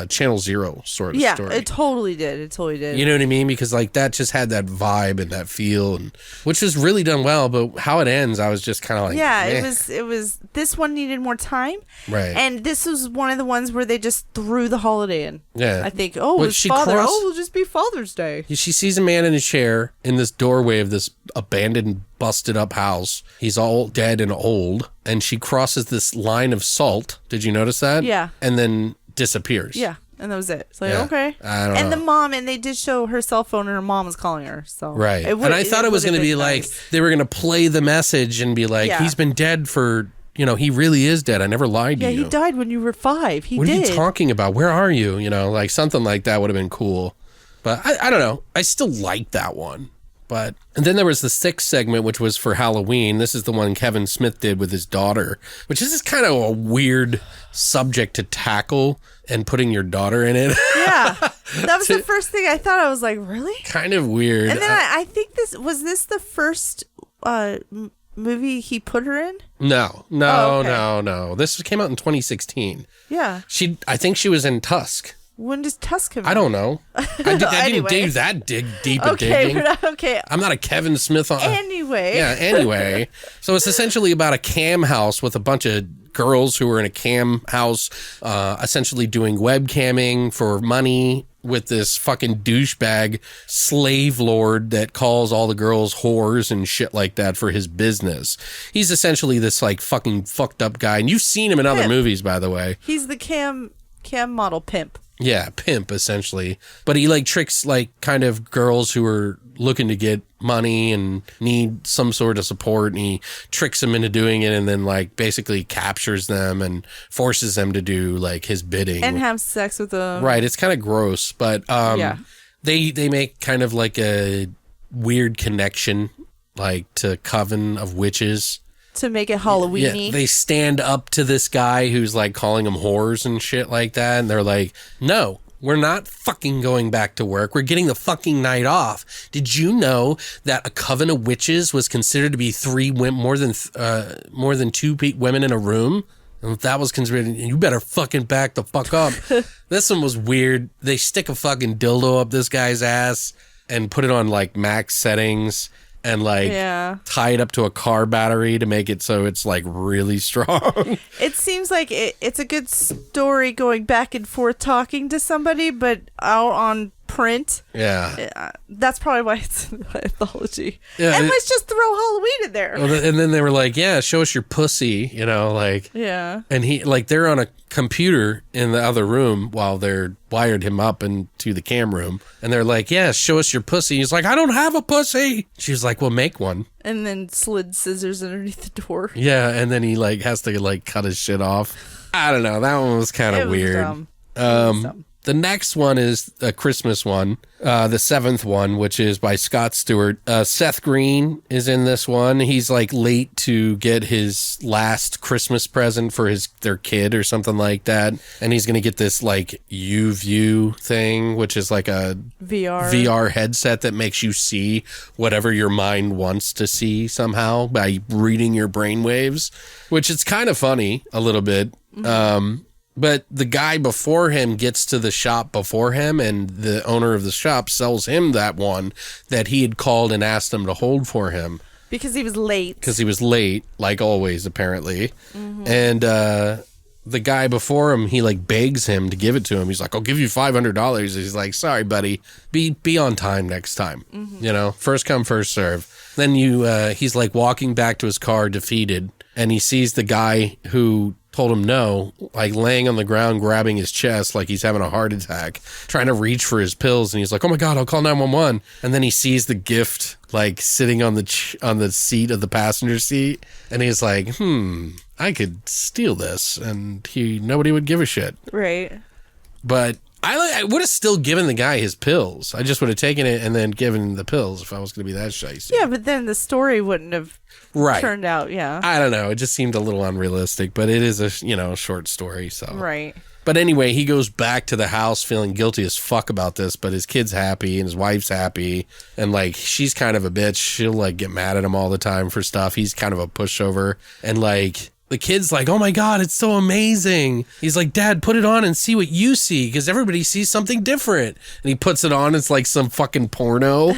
Channel Zero sort of story. Yeah, it totally did. You know what I mean? Because that just had that vibe and that feel, which was really done well. But how it ends, I was just kind of it was. This one needed more time, right? And this was one of the ones where they just threw the holiday in. Yeah, I think. Oh, it's Father. It'll just be Father's Day. She sees a man in a chair in this doorway of this abandoned, busted up house. He's all dead and old, and she crosses this line of salt. Did you notice that? Yeah. And then disappears. Yeah, and that was it. It's okay. I don't know. The mom, and they did show her cell phone, and her mom was calling her. So right. And I thought it was going to be nice. They were going to play the message and be like, he's been dead for, he really is dead. I never lied to you. Yeah, he died when you were 5. What are you talking about? Where are you? Something like that would have been cool. But I don't know. I still like that one. And then there was the 6th segment, which was for Halloween. This is the one Kevin Smith did with his daughter, which is just kind of a weird subject to tackle, and putting your daughter in it. Yeah. That was the first thing I thought. I was like, really? Kind of weird. And then I think this the first movie he put her in? No. No. This came out in 2016. Yeah. I think she was in Tusk. When does Tusk come out? I don't know. I didn't do that deep of digging. Okay. I'm not a Kevin Smith. Anyway. Yeah, anyway. So it's essentially about a cam house with a bunch of girls who are in a cam house, essentially doing webcamming for money with this fucking douchebag slave lord that calls all the girls whores and shit like that for his business. He's essentially this fucking fucked up guy. And you've seen him in other movies, by the way. He's the cam model pimp. Yeah, pimp, essentially. But he tricks kind of girls who are looking to get money and need some sort of support, and he tricks them into doing it, and then basically captures them and forces them to do his bidding. And have sex with them. Right, it's kind of gross, but they make kind of a weird connection to Coven of Witches. To make it Halloween-y. Yeah, they stand up to this guy who's calling them whores and shit like that. And they're like, no, we're not fucking going back to work. We're getting the fucking night off. Did you know that a coven of witches was considered to be more than 2 women in a room? And if that was considered, you better fucking back the fuck up. This one was weird. They stick a fucking dildo up this guy's ass and put it on max settings. And tie it up to a car battery to make it so it's really strong. It seems like it's a good story going back and forth talking to somebody, but out on print. Yeah. That's probably why it's an anthology. Yeah, and let's just throw Halloween in there. Well, and then they were like, yeah, show us your pussy, Yeah. And he, they're on a computer in the other room while they're wired him up into the cam room. And they're like, yeah, show us your pussy. He's like, I don't have a pussy. She's like, well, make one. And then slid scissors underneath the door. Yeah, and then he has to cut his shit off. I don't know. That one was kind of weird. Dumb. The next one is a Christmas one, the 7th one, which is by Scott Stewart. Seth Green is in this one. He's late to get his last Christmas present for their kid or something like that. And he's going to get this U-View thing, which is a VR headset that makes you see whatever your mind wants to see somehow by reading your brainwaves, which it's kind of funny a little bit. Mm-hmm. But the guy before him gets to the shop before him, and the owner of the shop sells him that one that he had called and asked him to hold for him. Because he was late. Like always, apparently. Mm-hmm. And the guy before him, he like begs him to give it to him. He's like, I'll give you $500. He's like, sorry, buddy, be on time next time. You know, first come, first serve. Then he's like walking back to his car defeated, and he sees the guy who told him no, like laying on the ground, grabbing his chest like he's having a heart attack, trying to reach for his pills. And he's like, oh my God, I'll call 911. And then he sees the gift like sitting on the seat of the passenger seat. And he's like, I could steal this and nobody would give a shit. Right. But I would have still given the guy his pills. I just would have taken it and then given him the pills if I was going to be that shiesty. Yeah, but then the story wouldn't have turned out, yeah. I don't know. It just seemed a little unrealistic, but it is a short story. So right. But anyway, he goes back to the house feeling guilty as fuck about this, but his kid's happy and his wife's happy. And like, she's kind of a bitch. She'll like get mad at him all the time for stuff. He's kind of a pushover. And like, the kid's like, oh my God, it's so amazing. He's like, Dad, put it on and see what you see, because everybody sees something different. And he puts it on. It's like some fucking porno.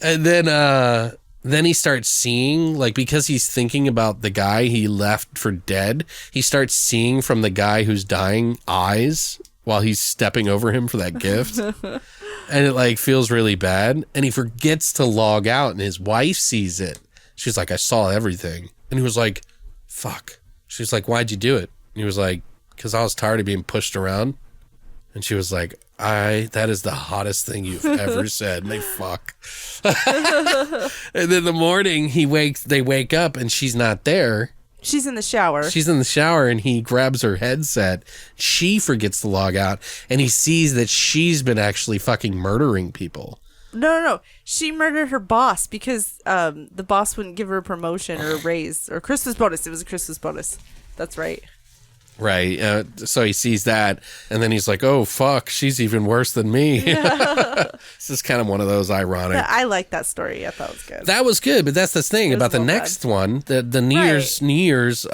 And then he starts seeing, like, because he's thinking about the guy he left for dead, he starts seeing from the guy who's dying eyes while he's stepping over him for that gift. And it like feels really bad. And he forgets to log out, and his wife sees it. She's like, I saw everything. And he was like, fuck. She's like, why'd you do it? And he was like, because I was tired of being pushed around. And she was like, that is the hottest thing you've ever said. And they fuck. And then the morning they wake up and she's not there. She's in the shower. She's in the shower and he grabs her headset. She forgets to log out and he sees that she's been actually fucking murdering people. No. She murdered her boss because the boss wouldn't give her a promotion or a raise or Christmas bonus. It was a Christmas bonus. That's right. Right. So he sees that and then he's like, oh, fuck, she's even worse than me. This is kind of one of those ironic. Yeah, I like that story. I thought it was good. That was good. But that's the thing about the next one, the New Year's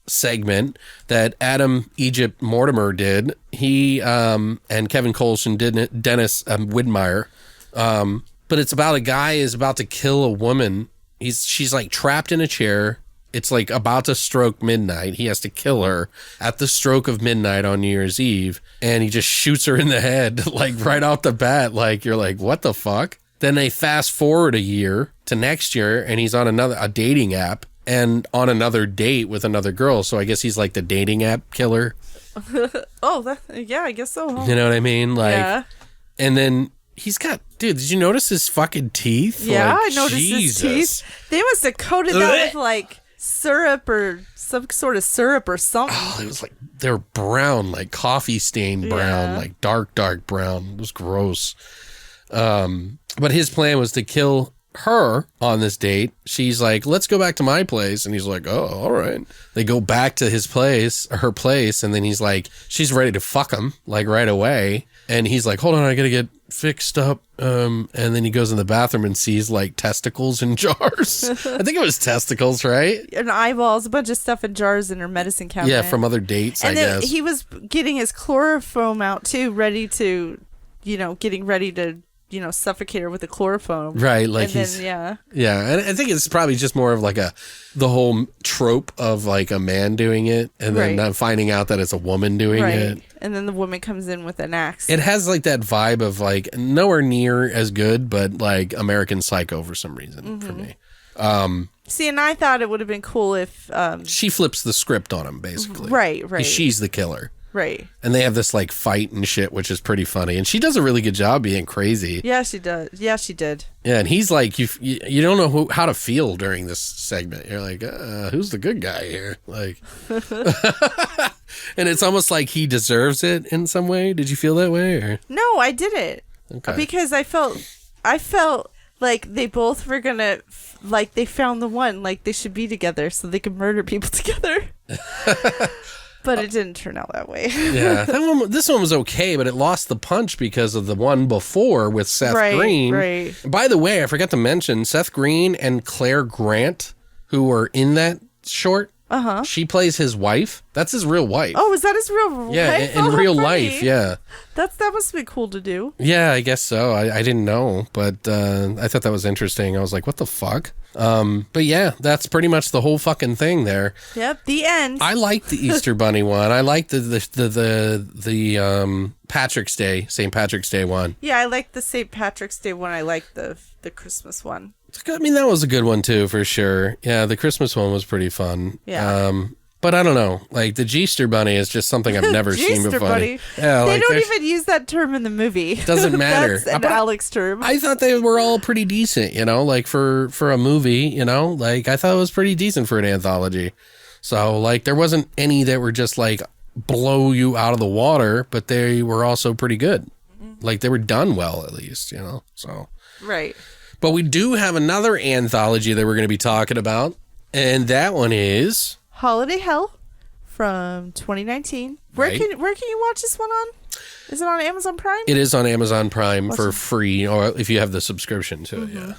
segment that Adam Egypt Mortimer did. He and Kevin Colson did Dennis Widmeyer. But it's about a guy is about to kill a woman. She's like trapped in a chair. It's like about to stroke midnight. He has to kill her at the stroke of midnight on New Year's Eve. And he just shoots her in the head, like right off the bat. Like, you're like, what the fuck? Then they fast forward a year to next year and he's on a dating app and on another date with another girl. So I guess he's like the dating app killer. Yeah, I guess so. You know what I mean? Like, yeah. And then he's got, dude, did you notice his fucking teeth? Yeah, like, I noticed Jesus. his teeth. They must have coated that with like syrup or some sort of syrup or something. Oh, it was like, they're brown, like coffee stained brown, like dark brown. It was gross. But his plan was to kill her on this date. She's like, let's go back to my place. And he's like, oh, all right. They go back to her place. And then he's like, she's ready to fuck him like right away. And he's like, hold on, I got to get fixed up. And then he goes in the bathroom and sees like testicles in jars. I think it was testicles, right? And eyeballs, a bunch of stuff in jars in her medicine cabinet. Yeah, from other dates, and I then guess. he was getting his chloroform out too, getting ready to, suffocate her with the chloroform. Right, like and then, yeah. Yeah, and I think it's probably just more of like the whole trope of like a man doing it and then finding out that it's a woman doing it. And then the woman comes in with an axe. It has like that vibe of like nowhere near as good, but like American Psycho for some reason for me. See, and I thought it would have been cool if... she flips the script on him, basically. Right. She's the killer. Right. And they have this like fight and shit, which is pretty funny. And she does a really good job being crazy. Yeah, she does. Yeah, she did. Yeah, and he's like, you don't know how to feel during this segment. You're like, who's the good guy here? Like, and it's almost like he deserves it in some way. Did you feel that way? Or? No, I didn't. Okay. Because I felt like they both were gonna, like they found the one, like they should be together so they could murder people together. But it didn't turn out that way. Yeah, this one was okay, but it lost the punch because of the one before with Seth Green. Right. By the way, I forgot to mention Seth Green and Claire Grant, who were in that short. She plays his wife. That's his real wife. Oh, is that his real yeah, wife? in Oh, real funny. life, yeah. That must be cool to do. Yeah, I guess so. I didn't know, but I thought that was interesting. I was like, what the fuck? But yeah, that's pretty much the whole fucking thing there. Yep, the end. I like the Easter Bunny one. I like the Patrick's Day, St. Patrick's Day one. Yeah, I like the St. Patrick's Day one. I like the Christmas one. I mean, that was a good one too, for sure. Yeah, the Christmas one was pretty fun. Yeah. But I don't know. Like, the G-ster Bunny is just something I've never seen G-ster before. Bunny. Yeah, They like, don't there's- even use that term in the movie. Doesn't matter. That's an But Alex term. I thought they were all pretty decent, like for a movie, like I thought it was pretty decent for an anthology. So like there wasn't any that were just like blow you out of the water, but they were also pretty good. Like they were done well at least, so. Right. But we do have another anthology that we're going to be talking about, and that one is Holiday Hell from 2019. Right. Where can you watch this one on? Is it on Amazon Prime? It is on Amazon Prime for free, or if you have the subscription to it, yeah.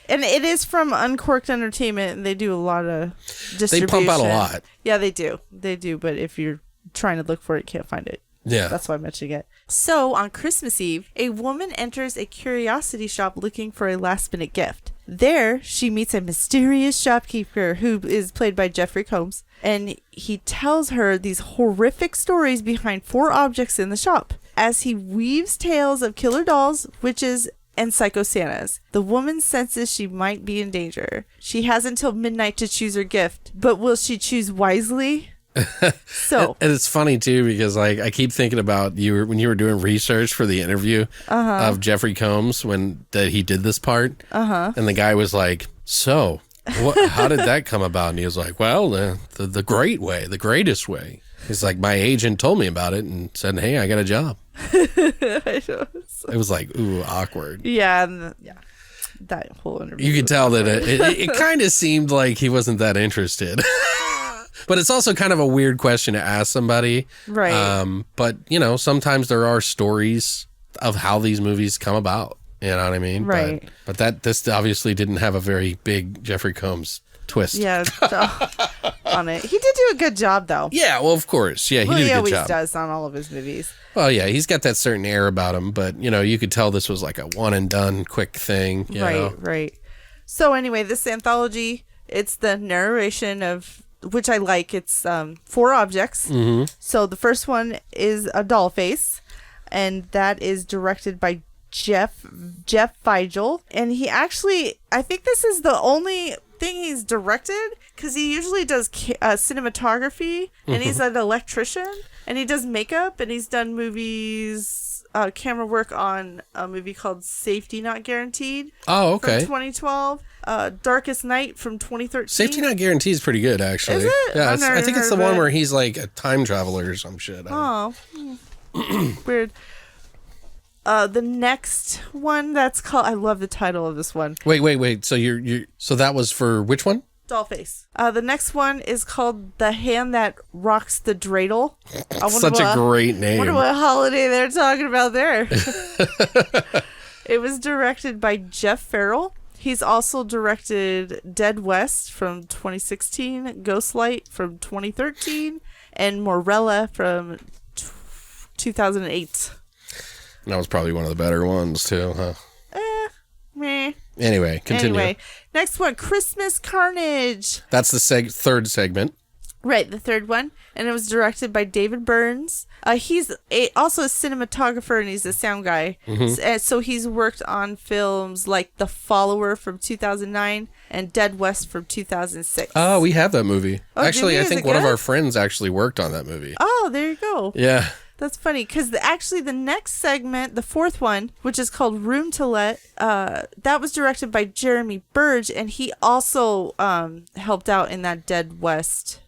And it is from Uncorked Entertainment, and they do a lot of distribution. They pump out a lot. Yeah, they do. They do, but if you're trying to look for it, you can't find it. Yeah. That's why I'm mentioning it. So, on Christmas Eve, a woman enters a curiosity shop looking for a last-minute gift. There, she meets a mysterious shopkeeper who is played by Jeffrey Combs, and he tells her these horrific stories behind 4 objects in the shop. As he weaves tales of killer dolls, witches, and psycho Santas, the woman senses she might be in danger. She has until midnight to choose her gift, but will she choose wisely? So, And it's funny too because like I keep thinking about when you were doing research for the interview of Jeffrey Combs that he did this part, and the guy was like, "So, how did that come about?" And he was like, "Well, the great way, the greatest way." He's like, "My agent told me about it and said, hey, I got a job." It was like, ooh, awkward. yeah, that whole interview. You could tell that it kind of seemed like he wasn't that interested. But it's also kind of a weird question to ask somebody. Right. But, sometimes there are stories of how these movies come about. You know what I mean? Right. But this obviously didn't have a very big Jeffrey Combs twist. Yeah, on it. He did do a good job, though. Yeah, well, of course. Yeah, he did a good always job. does on all of his movies. Well, yeah, he's got that certain air about him. But, you could tell this was like a one and done quick thing. You know? Right. So anyway, this anthology, it's the narration of, which I like. It's 4 objects. Mm-hmm. So the first one is a doll face, and that is directed by Jeff Feigl. And he actually, I think this is the only thing he's directed, because he usually does cinematography, and he's an electrician, and he does makeup, and he's done movies, camera work on a movie called Safety Not Guaranteed. Oh, okay. From 2012. Darkest Night from 2013. Safety Not Guaranteed is pretty good, actually. Is it? Yeah, I've never I think it's the heard of one it. where he's like a time traveler or some shit. Oh, weird. The next one that's called, I love the title of this one. Wait. So so that was for which one? Dollface. The next one is called The Hand That Rocks the Dreidel. Such a great I name. wonder what holiday they're talking about there. It was directed by Jeff Farrell. He's also directed Dead West from 2016, Ghostlight from 2013, and Morella from 2008. That was probably one of the better ones too, huh? Meh. Anyway, continue. Anyway, next one, Christmas Carnage. That's the third segment. Right, the third one. And it was directed by David Burns. He's also a cinematographer, and he's a sound guy. Mm-hmm. So he's worked on films like The Follower from 2009 and Dead West from 2006. Oh, we have that movie. Oh, Actually, did we? I Is think it one of good? our friends actually worked on that movie. Oh, there you go. Yeah. That's funny, because actually the next segment, the fourth one, which is called Room to Let, that was directed by Jeremy Burge, and he also helped out in that Dead West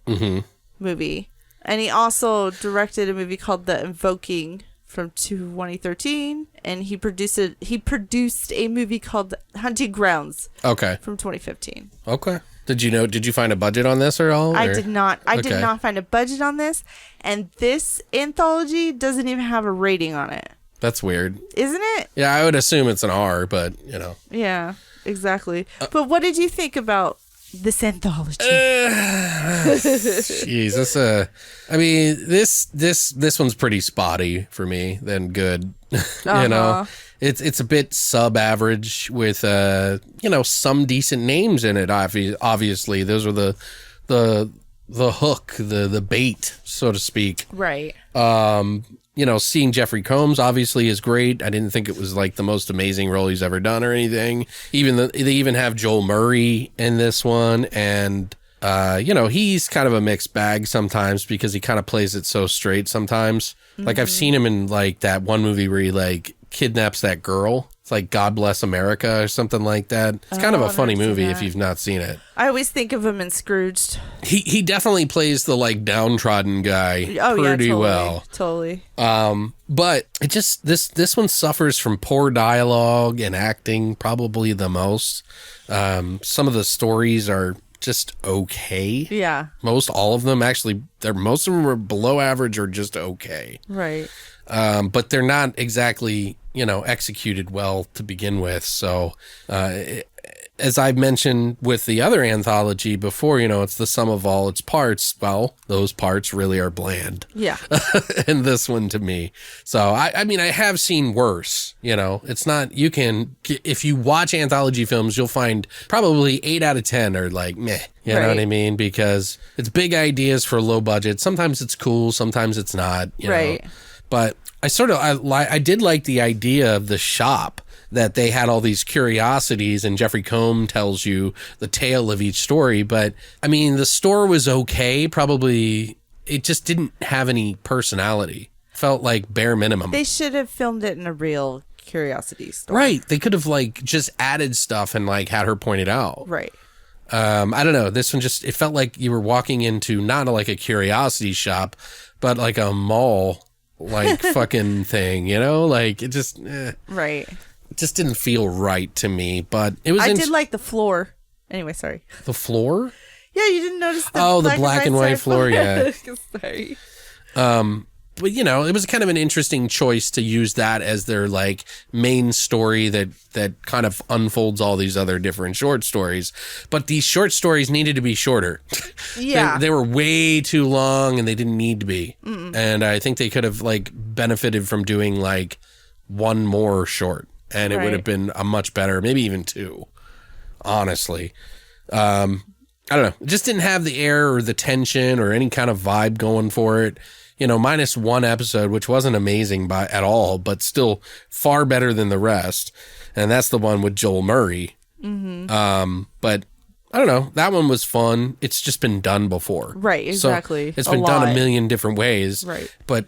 movie. And he also directed a movie called The Invoking from 2013, and he produced a movie called Hunting Grounds Okay. from 2015. Okay. Did you find a budget on this at all? I or- did not. I Okay. did not find a budget on this, and this anthology doesn't even have a rating on it. That's weird. Isn't it? Yeah, I would assume it's an R, but Yeah, exactly. But what did you think about this anthology. Jeez, I mean, this one's pretty spotty for me than good. You know, it's a bit sub-average with some decent names in it. Obviously, those are the hook, the bait, so to speak. Right. Seeing Jeffrey Combs obviously is great. I didn't think it was like the most amazing role he's ever done or anything. They even have Joel Murray in this one, and he's kind of a mixed bag sometimes because he kind of plays it so straight sometimes. Mm-hmm. Like I've seen him in like that one movie where he like kidnaps that girl. It's like God Bless America or something like that. It's kind of a funny movie if you've not seen it. I always think of him in Scrooged. He definitely plays the like downtrodden guy pretty well. Totally. But it just this one suffers from poor dialogue and acting probably the most. Some of the stories are just okay. Yeah. All of them actually, most of them are below average or just okay. Right. But they're not exactly, executed well to begin with. So, as I've mentioned with the other anthology before, it's the sum of all its parts. Well, those parts really are bland. Yeah. And this one to me. So, I mean, I have seen worse, it's not, if you watch anthology films, you'll find probably 8 out of 10 are like, meh. You know what I mean? Because it's big ideas for low budget. Sometimes it's cool. Sometimes it's not, you know. But I did like the idea of the shop, that they had all these curiosities and Jeffrey Combs tells you the tale of each story. But I mean, the store was okay. Probably it just didn't have any personality. Felt like bare minimum. They should have filmed it in a real curiosity store. Right. They could have like just added stuff and like had her point it out. Right. I don't know. This one it felt like you were walking into not like a curiosity shop, but like a mall. Like fucking thing, like it just right. It just didn't feel right to me, but it was. I did like the floor. Anyway, sorry. The floor? Yeah, you didn't notice the black and white floor. Yeah. Sorry. But it was kind of an interesting choice to use that as their like main story that kind of unfolds all these other different short stories. But these short stories needed to be shorter. Yeah. They were way too long and they didn't need to be. Mm-mm. And I think they could have like benefited from doing like one more short and it would have been a much better, maybe even 2, honestly. I don't know. It just didn't have the air or the tension or any kind of vibe going for it. Minus one episode, which wasn't amazing at all, but still far better than the rest. And that's the one with Joel Murray. Mm-hmm. But I don't know. That one was fun. It's just been done before. Right, exactly. So it's been done a million different ways. Right. But,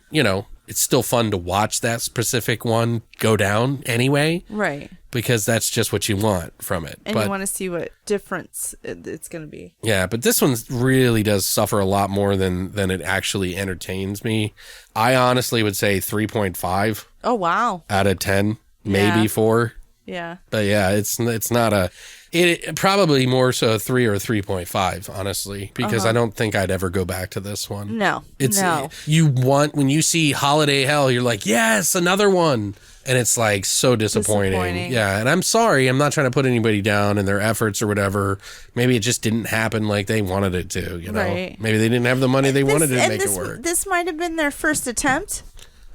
it's still fun to watch that specific one go down anyway. Right. Because that's just what you want from it. And you want to see what difference it's going to be. Yeah, but this one really does suffer a lot more than it actually entertains me. I honestly would say 3.5. Oh, wow. Out of 10, maybe 4. Yeah. But yeah, it's not it probably more so 3 or 3.5, honestly, because I don't think I'd ever go back to this one. No. When you see Holiday Hell, you're like, yes, another one. And it's like so disappointing. Yeah. And I'm sorry. I'm not trying to put anybody down in their efforts or whatever. Maybe it just didn't happen like they wanted it to, Right. Maybe they didn't have the money they wanted to make it work. This might have been their first attempt.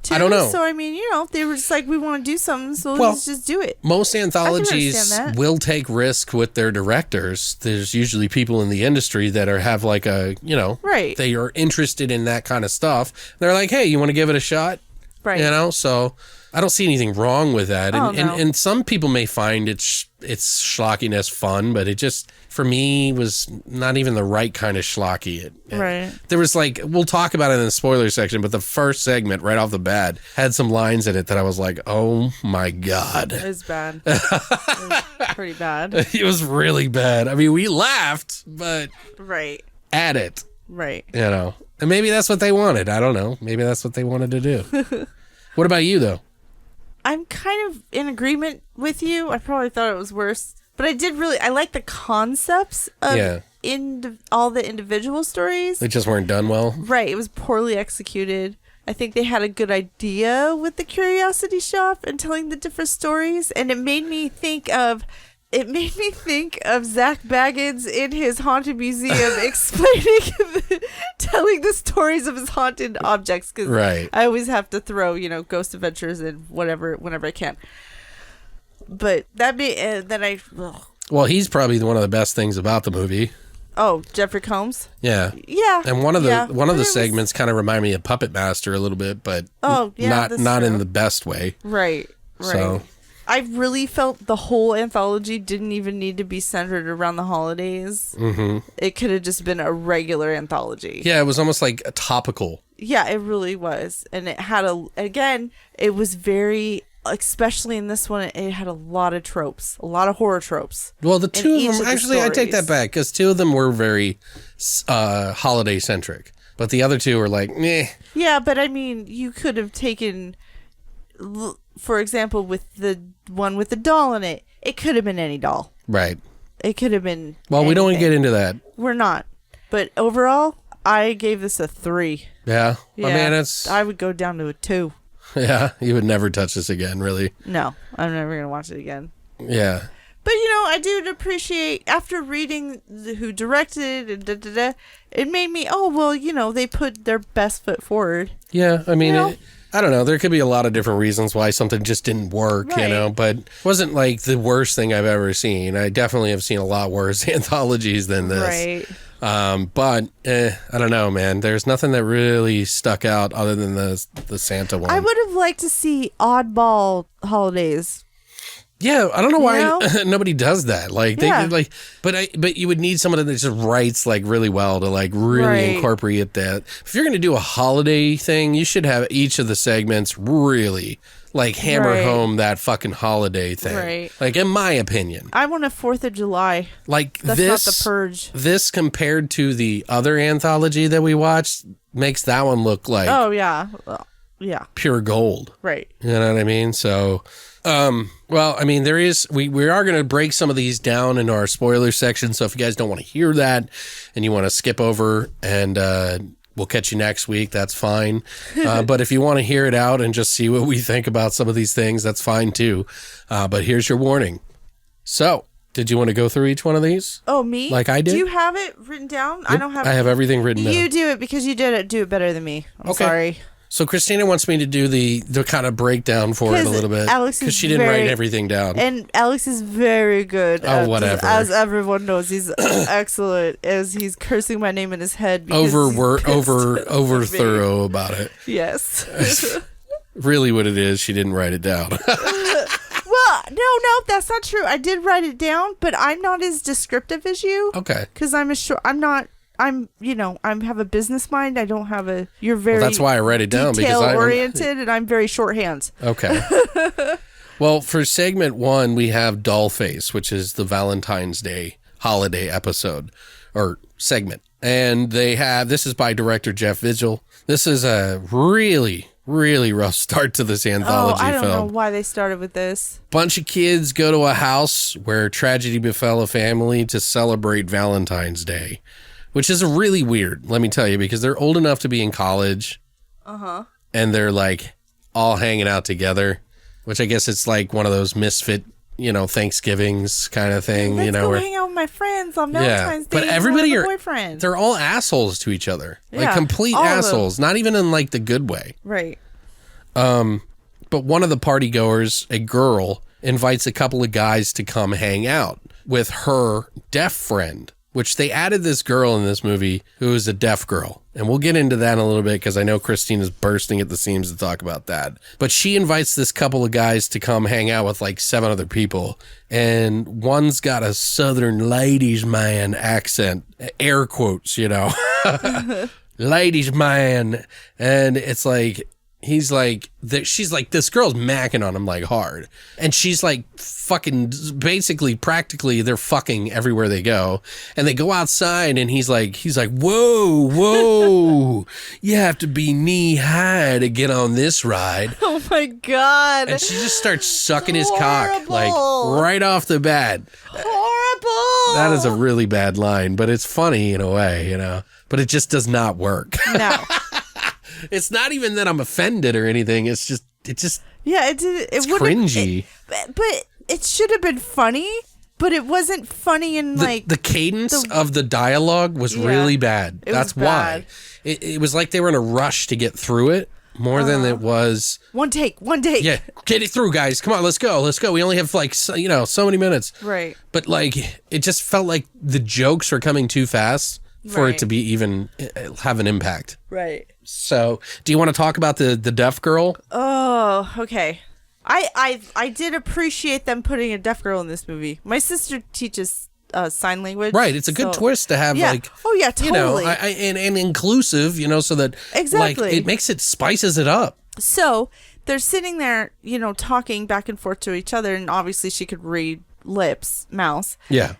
I don't know. So, I mean, they were just like, we want to do something, so let's just do it. Most anthologies will take risk with their directors. There's usually people in the industry that have like a, right. They are interested in that kind of stuff. They're like, hey, you want to give it a shot? Right. So I don't see anything wrong with that. No. And some people may find its schlockiness fun, but it just, for me, was not even the right kind of schlocky. Right. There was like, we'll talk about it in the spoiler section, but the first segment right off the bat had some lines in it that I was like, oh my God. It was bad. It was pretty bad. It was really bad. I mean, we laughed, but right. At it. Right. And maybe that's what they wanted. I don't know. Maybe that's what they wanted to do. What about you, though? I'm kind of in agreement with you. I probably thought it was worse. But I like the concepts of all the individual stories. They just weren't done well? Right. It was poorly executed. I think they had a good idea with the curiosity shop and telling the different stories. And it made me think of it made me think of Zach Baggins in his haunted museum explaining, telling the stories of his haunted objects. Because right. I always have to throw, Ghost Adventures and whatever, whenever I can. But that made, then I... Ugh. Well, he's probably one of the best things about the movie. Oh, Jeffrey Combs? Yeah. Yeah. And one of the segments kind of remind me of Puppet Master a little bit, but not in the best way. Right. So I really felt the whole anthology didn't even need to be centered around the holidays. Mm-hmm. It could have just been a regular anthology. Yeah, it was almost like a topical. Yeah, it really was. And it had it was very... Especially in this one, it had a lot of tropes, a lot of horror tropes. Well, the two of them, actually, I take that back, because two of them were very holiday-centric. But the other two were like, meh. Yeah, but I mean, you could have taken, for example, with the one with the doll in it, it could have been any doll. Right. It could have been Well, anything. we don't get into that. We're not. But overall, I gave this a 3. Yeah? Yeah, I mean, I would go down to a 2. Yeah, you would never touch this again, really. No, I'm never going to watch it again. Yeah. But, I do appreciate, after reading who directed and it made me, they put their best foot forward. Yeah, I mean, I don't know. There could be a lot of different reasons why something just didn't work, right. But it wasn't like the worst thing I've ever seen. I definitely have seen a lot worse anthologies than this. Right. But I don't know, man. There's nothing that really stuck out other than the Santa one. I would have liked to see oddball holidays. Yeah, I don't know why nobody does that. Like they Yeah. could, but you would need someone that just writes like really well to like really Right. incorporate that. If you're going to do a holiday thing, you should have each of the segments really like hammer Right. home that fucking holiday thing. Right. Like in my opinion. I want a 4th of July. Like That's this, not the Purge. This compared to the other anthology that we watched makes that one look like Oh, yeah. Well, yeah. pure gold. Right. You know what I mean? So, well, I mean, we are going to break some of these down into our spoiler section. So if you guys don't want to hear that and you want to skip over and, we'll catch you next week, that's fine. But if you want to hear it out and just see what we think about some of these things, that's fine too. But here's your warning. So, did you want to go through each one of these? Oh, me? Like I did? Do you have it written down? Yep, I don't have I have everything written down. You do it because you did it. Do it better than me. I'm Okay. sorry. So Christina wants me to do the kind of breakdown for it a little bit. Because she didn't write everything down. And Alex is very good. Oh, whatever. As everyone knows, he's excellent. As he's cursing my name in his head. Because over thorough about it. Yes. Really what it is, she didn't write it down. Well, no, that's not true. I did write it down, but I'm not as descriptive as you. Okay. Because I have a business mind. I don't have a. You're very. Well, that's why I write it down because detail oriented, and I'm very shorthand. Okay. Well, for segment 1, we have Dollface, which is the Valentine's Day holiday episode or segment, and this is by director Jeff Vigil. This is a really, really rough start to this anthology film. I don't know why they started with this. Bunch of kids go to a house where tragedy befell a family to celebrate Valentine's Day. Which is really weird, let me tell you, because they're old enough to be in college. Uh-huh. And they're like all hanging out together, which I guess it's like one of those misfit, Thanksgivings kind of thing. Let's go hang out with my friends on Valentine's Day. But everybody they're all assholes to each other. Like Yeah, complete all of them. assholes, not even in like the good way. Right. But one of the party goers, a girl, invites a couple of guys to come hang out with her deaf friend. Which they added this girl in this movie who is a deaf girl. And we'll get into that in a little bit because I know Christine is bursting at the seams to talk about that. But she invites this couple of guys to come hang out with like 7 other people. And one's got a southern ladies man accent, air quotes, ladies man. And it's like, she's like, this girl's macking on him like hard. And she's like fucking, basically, practically, they're fucking everywhere they go. And they go outside and he's like, whoa, you have to be knee high to get on this ride. Oh my God. And she just starts sucking his cock, like right off the bat. Horrible. That is a really bad line, but it's funny in a way, but it just does not work. No. It's not even that I'm offended or anything. It's just yeah, it's cringy. But it should have been funny. but it wasn't funny and the cadence of the dialogue was really bad. That's why. It was like they were in a rush to get through it more than it was. One take. Yeah, get it through, guys. Come on, let's go. We only have like, so many minutes. Right. But like, it just felt like the jokes were coming too fast for it to be even have an impact. Right. So, do you want to talk about the deaf girl? Oh, okay. I did appreciate them putting a deaf girl in this movie. My sister teaches sign language. Right. It's a good twist to have totally. And inclusive, so that exactly. like, it makes it spices it up. So they're sitting there, talking back and forth to each other, and obviously she could read mouth. Yeah.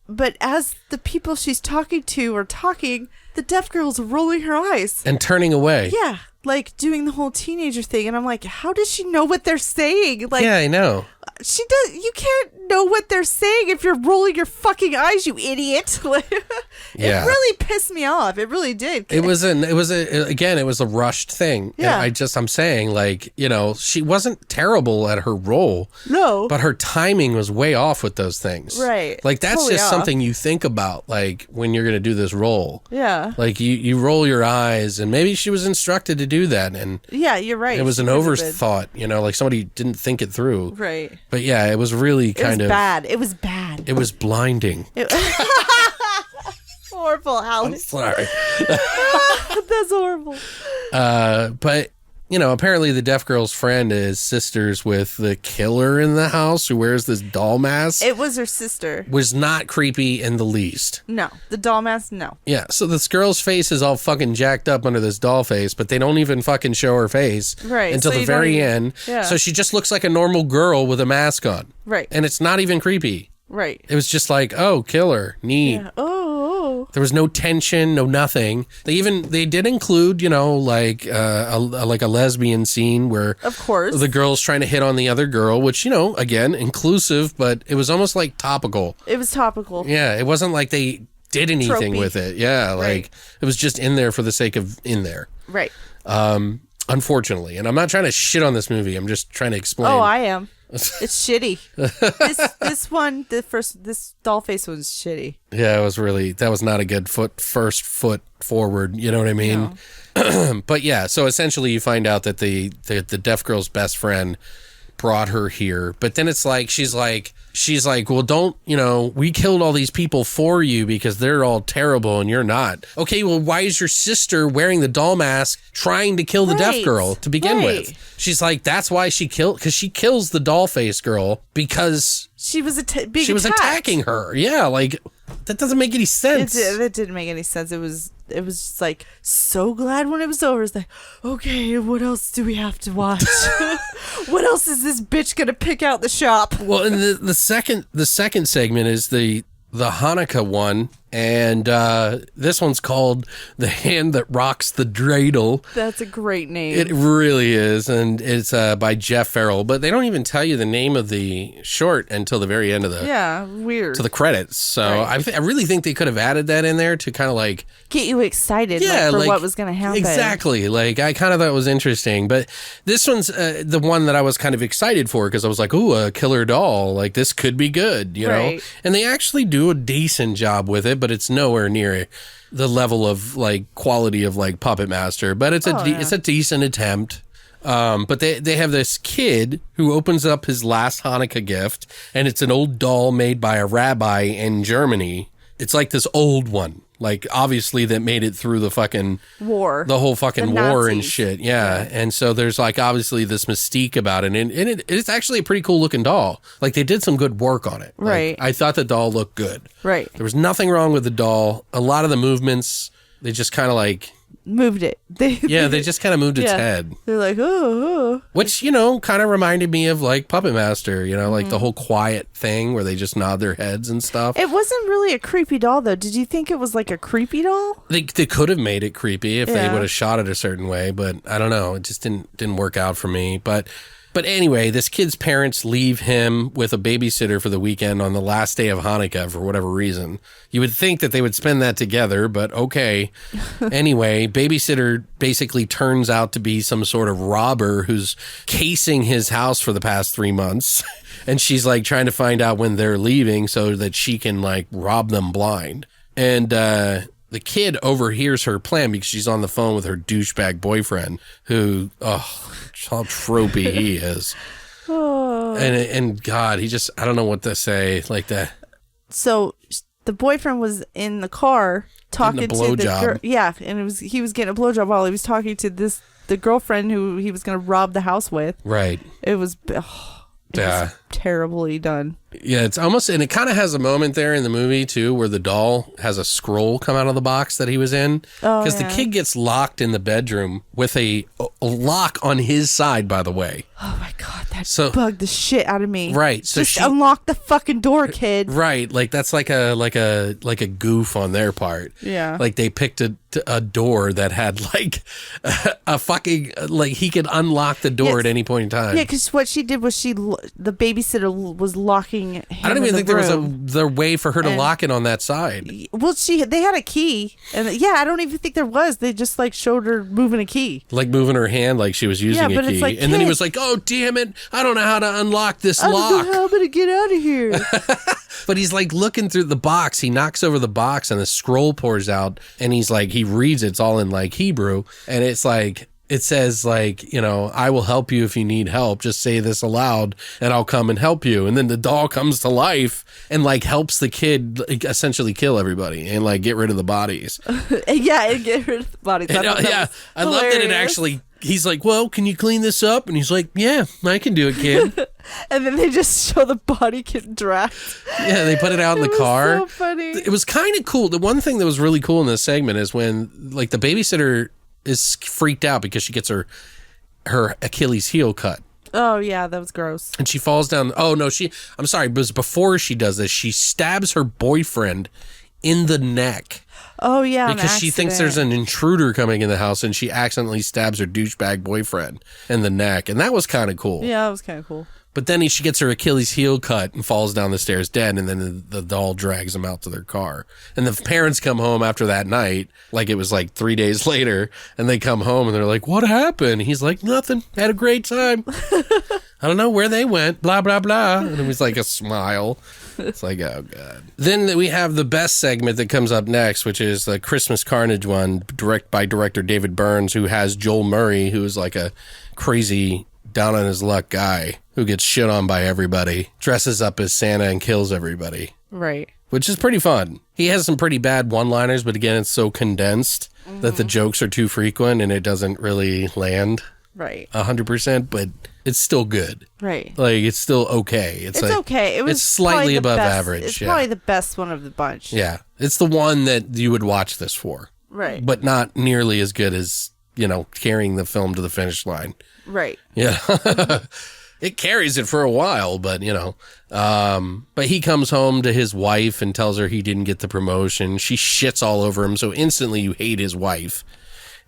But as the people she's talking to are talking, the deaf girl's rolling her eyes. And turning away. Yeah. Like doing the whole teenager thing. And I'm like, how does she know what they're saying? Like, yeah, I know. She does. You can't know what they're saying if you're rolling your fucking eyes, you idiot. It really pissed me off. It really did. It was a rushed thing. Yeah. I'm saying, like, she wasn't terrible at her role. No. But her timing was way off with those things. Right. Like, that's totally just off. Something you think about, like, when you're going to do this role. Yeah. Like, you roll your eyes, and maybe she was instructed to do that. And yeah, you're right. It was an overthought, like somebody didn't think it through. Right. But yeah, it was really kind of bad. It was bad. It was blinding. Horrible, Alex. Sorry. That's horrible. But apparently the deaf girl's friend is sisters with the killer in the house who wears this doll mask. It was her sister. Was not creepy in the least. No. The doll mask, no. Yeah, so this girl's face is all fucking jacked up under this doll face, but they don't even fucking show her face. Right. Until the very end. Yeah. So she just looks like a normal girl with a mask on. Right. And it's not even creepy. Right. It was just like, oh, killer, neat. Yeah. Oh. There was no tension, no nothing. They did include, like a lesbian scene where, of course, the girl's trying to hit on the other girl, which, again, inclusive, but it was almost like topical. It was topical. Yeah, it wasn't like they did anything with it. Yeah, like it was just in there for the sake of in there. Right. Unfortunately, and I'm not trying to shit on this movie. I'm just trying to explain. Oh, I am. It's shitty. This doll face was shitty. Yeah, that was not a good first foot forward. You know what I mean? No. But yeah, so essentially you find out that the deaf girl's best friend brought her here, but then it's like she's like, well, don't, we killed all these people for you because they're all terrible and you're not. Okay, well, why is your sister wearing the doll mask trying to kill the deaf girl to begin with? She's like, that's why she kills the doll face girl because she was attacking her. Yeah, like that doesn't make any sense. It didn't make any sense. It was just like so glad when it was over. It's like, okay, what else do we have to watch? What else is this bitch gonna pick out the shop? Well, and the second segment is the Hanukkah one, and this one's called The Hand That Rocks the Dreidel. That's a great name. It really is, and it's by Jeff Farrell, but they don't even tell you the name of the short until the very end of weird. To the credits. So I really think they could have added that in there to kind of like get you excited for what was going to happen. Exactly. Like I kind of thought it was interesting, but this one's the one that I was kind of excited for because I was like, ooh, a killer doll. Like this could be good, know? And they actually do a decent job with it, but it's nowhere near the level of like quality of like Puppet Master, but it's a decent attempt. But they have this kid who opens up his last Hanukkah gift, and it's an old doll made by a rabbi in Germany. It's like this old one, like obviously that made it through the fucking war, the whole fucking war and shit. Yeah. And so there's like obviously this mystique about it, and it's actually a pretty cool looking doll. Like they did some good work on it. Right. Like, I thought the doll looked good. Right. There was nothing wrong with the doll. A lot of the movements, they just kind of like moved it. They just kind of moved its head. They're like, oh. Which, kind of reminded me of like Puppet Master, like the whole quiet thing where they just nod their heads and stuff. It wasn't really a creepy doll though. Did you think it was like a creepy doll? They could have made it creepy if they would have shot it a certain way, but I don't know. It just didn't work out for me. But But anyway, this kid's parents leave him with a babysitter for the weekend on the last day of Hanukkah for whatever reason. You would think that they would spend that together, but okay. Anyway, babysitter basically turns out to be some sort of robber who's casing his house for the past 3 months. And she's like trying to find out when they're leaving so that she can like rob them blind. And the kid overhears her plan because she's on the phone with her douchebag boyfriend who, how tropey he is. Oh. And God, he just, I don't know what to say like that. So the boyfriend was in the car talking to the girl. Yeah, and he was getting a blowjob while he was talking to the girlfriend who he was going to rob the house with. Right. It was terribly done. Yeah, it's almost, and it kind of has a moment there in the movie too where the doll has a scroll come out of the box that he was in because the kid gets locked in the bedroom with a lock on his side, by the way. Oh my God, that bugged the shit out of me. Right, so just unlock the fucking door, kid. Right, like that's like a goof on their part. Yeah, like they picked a door that had like a fucking, like he could unlock the door at any point in time. Yeah, because what she did was the babysitter was locking him. I don't even think there was a way for her to lock it on that side. Well, they had a key, and I don't even think there was. They just like showed her moving a key, like moving her hand, like she was using a key. Like, and then he was like, "Oh damn it! I don't know how to unlock this lock. I don't know how I'm gonna get out of here." But he's like looking through the box. He knocks over the box, and the scroll pours out, and he's like, he reads it. It's all in like Hebrew, and it's like. It says like, I will help you if you need help. Just say this aloud and I'll come and help you. And then the doll comes to life and like helps the kid like, essentially kill everybody and like get rid of the bodies. And get rid of the bodies. I love that it actually, he's like, well, can you clean this up? And he's like, yeah, I can do it, kid. And then they just show the body getting dragged. Yeah, they put it out in the car. So funny. It was kind of cool. The one thing that was really cool in this segment is when like the babysitter is freaked out because she gets her Achilles heel cut. Oh yeah, that was gross. And she falls down. Oh no, I'm sorry, but before she does this, she stabs her boyfriend in the neck. Oh yeah, because she thinks there's an intruder coming in the house, and she accidentally stabs her douchebag boyfriend in the neck, and that was kind of cool. Yeah, that was kind of cool. But then she gets her Achilles heel cut and falls down the stairs dead, and then the doll drags him out to their car. And the parents come home after that night, like it was like 3 days later, and they come home and they're like, what happened? He's like, nothing. Had a great time. I don't know where they went, blah, blah, blah. And it was like a smile. It's like, oh, God. Then we have the best segment that comes up next, which is the Christmas Carnage one, by director David Burns, who has Joel Murray, who is like a crazy down on his luck guy who gets shit on by everybody, dresses up as Santa and kills everybody. Right. Which is pretty fun. He has some pretty bad one-liners, but again, it's so condensed that the jokes are too frequent and it doesn't really land 100%, but it's still good. Right. Like, it's still okay. It's like, okay. It's slightly above average. It's probably the best one of the bunch. Yeah. It's the one that you would watch this for. Right. But not nearly as good as, carrying the film to the finish line. Right. Yeah. It carries it for a while, but but he comes home to his wife and tells her he didn't get the promotion. She shits all over him. So instantly you hate his wife.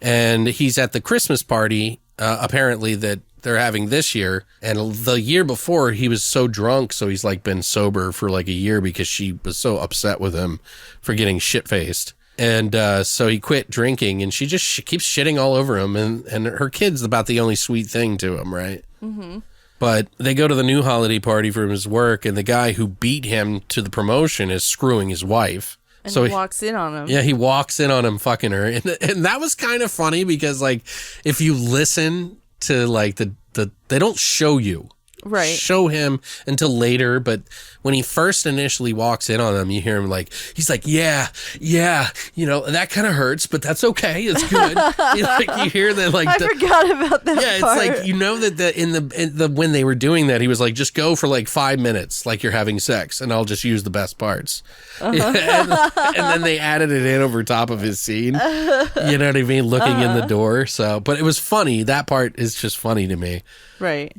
And he's at the Christmas party, apparently that they're having this year. And the year before he was so drunk. So he's like been sober for like a year because she was so upset with him for getting shit faced. And so he quit drinking, and she keeps shitting all over him, and her kid's about the only sweet thing to him, right? Mm-hmm. But they go to the new holiday party for his work, and the guy who beat him to the promotion is screwing his wife. And so he walks in on him. Yeah, he walks in on him fucking her. And that was kind of funny because, like, if you listen to, like, they don't show you. Right. Show him until later, but when he first initially walks in on him, you hear him like, he's like, yeah, that kind of hurts, but that's okay. It's good. You hear that, like, I forgot about that. Yeah, part. It's like, that in the when they were doing that, he was like, just go for like 5 minutes, like you're having sex, and I'll just use the best parts. And then they added it in over top of his scene. You know what I mean? Looking in the door. So, but it was funny. That part is just funny to me. Right.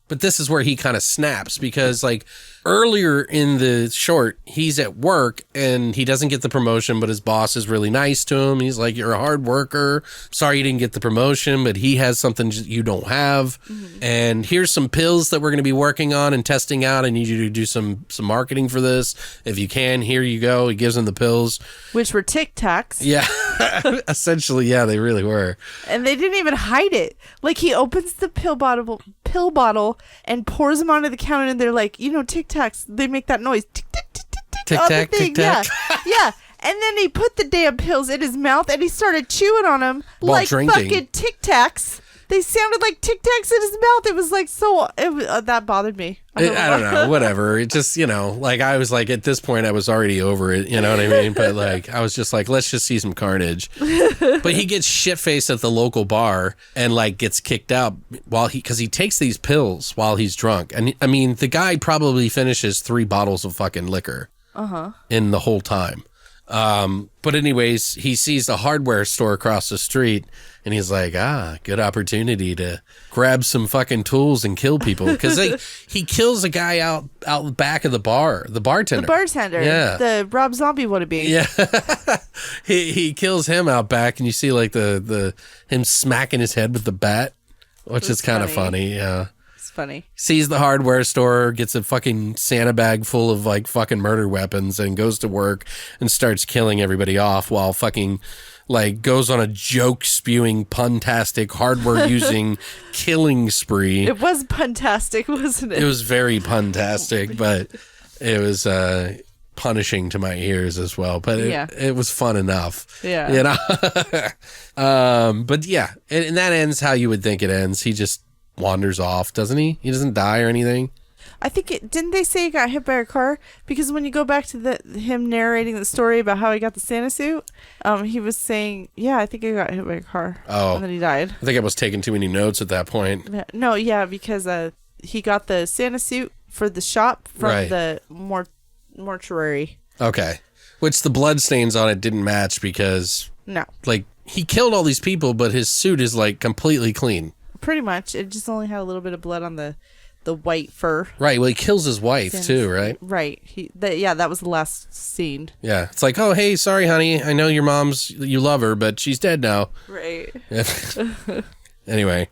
But this is where he kind of snaps because, like, earlier in the short, he's at work and he doesn't get the promotion, but his boss is really nice to him. He's like, you're a hard worker. Sorry you didn't get the promotion, but he has something you don't have. And here's some pills that we're going to be working on and testing out. I need you to do some marketing for this. If you can, here you go. He gives him the pills. Which were Tic Tacs. Yeah. Essentially, yeah, they really were. And they didn't even hide it. Like, he opens the pill bottle and pours them onto the counter, and they're like, Tic Tacs, they make that noise. Tic tac, tic tac, Tic on the tac, thing. tic tac. Yeah. And then he put the damn pills in his mouth, and he started chewing on them While like drinking. fucking Tic Tacs. They sounded like Tic Tacs in his mouth. It was like that bothered me. I don't know, whatever. It just, like I was like, at this point, I was already over it. You know what I mean? But like, I was just like, let's just see some carnage. But he gets shit-faced at the local bar and like gets kicked out because he takes these pills while he's drunk. And I mean, the guy probably finishes 3 bottles of fucking liquor in the whole time. But anyways, he sees the hardware store across the street and he's like, good opportunity to grab some fucking tools and kill people. Because he kills a guy out back of the bar, the bartender. The bartender. Yeah. The Rob Zombie wannabe. Yeah. he kills him out back and you see like the him smacking his head with the bat, which is kind of funny. Yeah. Funny. Sees the hardware store, gets a fucking Santa bag full of like fucking murder weapons and goes to work and starts killing everybody off while fucking like goes on a joke spewing puntastic hardware using killing spree. It was puntastic, wasn't it? It was very puntastic, but it was punishing to my ears as well. But it was fun enough. Yeah. But yeah, and that ends how you would think it ends. He just wanders off, doesn't he? He doesn't die or anything. I think didn't they say he got hit by a car? Because when you go back to him narrating the story about how he got the Santa suit, he was saying, I think he got hit by a car. Oh. And then he died. I think I was taking too many notes at that point. No, because he got the Santa suit for the shop from the mortuary. Okay. Which the blood stains on it didn't match because like he killed all these people, but his suit is like completely clean. Pretty much. It just only had a little bit of blood on the white fur. Right. Well, he kills his wife too, right? Right. That was the last scene. Yeah. It's like, oh, hey, sorry, honey. I know your mom's, you love her, but she's dead now. Right. Anyway.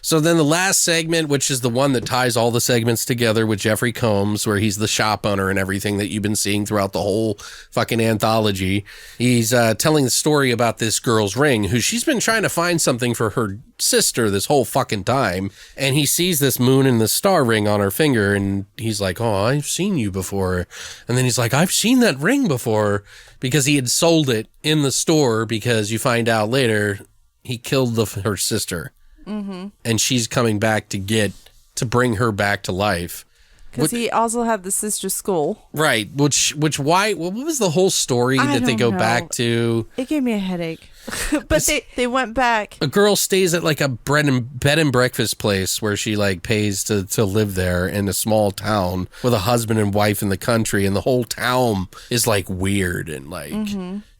So then the last segment, which is the one that ties all the segments together with Jeffrey Combs, where he's the shop owner and everything that you've been seeing throughout the whole fucking anthology. He's telling the story about this girl's ring, who she's been trying to find something for her sister this whole fucking time. And he sees this moon and the star ring on her finger, and he's like, oh, I've seen you before. And then he's like, I've seen that ring before, because he had sold it in the store, because you find out later he killed her sister. Mm-hmm. And she's coming back to bring her back to life. Because he also had the sister's skull. Right. What was the whole story that they go back to? It gave me a headache. But they went back. A girl stays at like a bed and breakfast place where she like pays to live there in a small town with a husband and wife in the country, and the whole town is like weird and like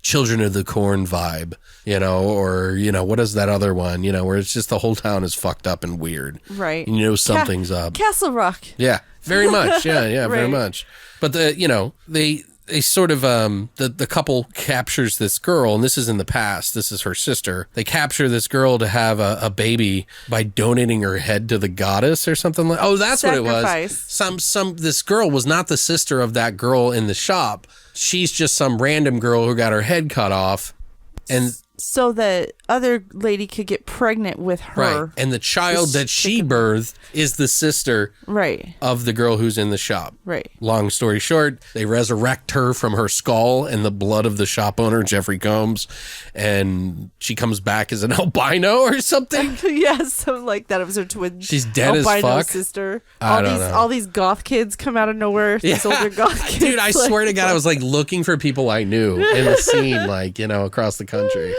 Children of the Corn vibe, or what is that other one, where it's just the whole town is fucked up and weird. Right. And something's up. Castle Rock. Yeah. Very much. Yeah, right. Very much. But they sort of the couple captures this girl, and this is in the past. This is her sister. They capture this girl to have a baby by donating her head to the goddess or something like. Oh, that's Sacrifice. What it was. This girl was not the sister of that girl in the shop. She's just some random girl who got her head cut off, and so the other lady could get pregnant with her. Right. And the child that she birthed is the sister of the girl who's in the shop. Right. Long story short, they resurrect her from her skull and the blood of the shop owner, Jeffrey Combs, and she comes back as an albino or something. Yeah, something like that. It was her twin. She's dead as fuck. Sister. I don't know. All these goth kids come out of nowhere. These older goth kids. Dude, I swear to God, I was like looking for people I knew in the scene, across the country.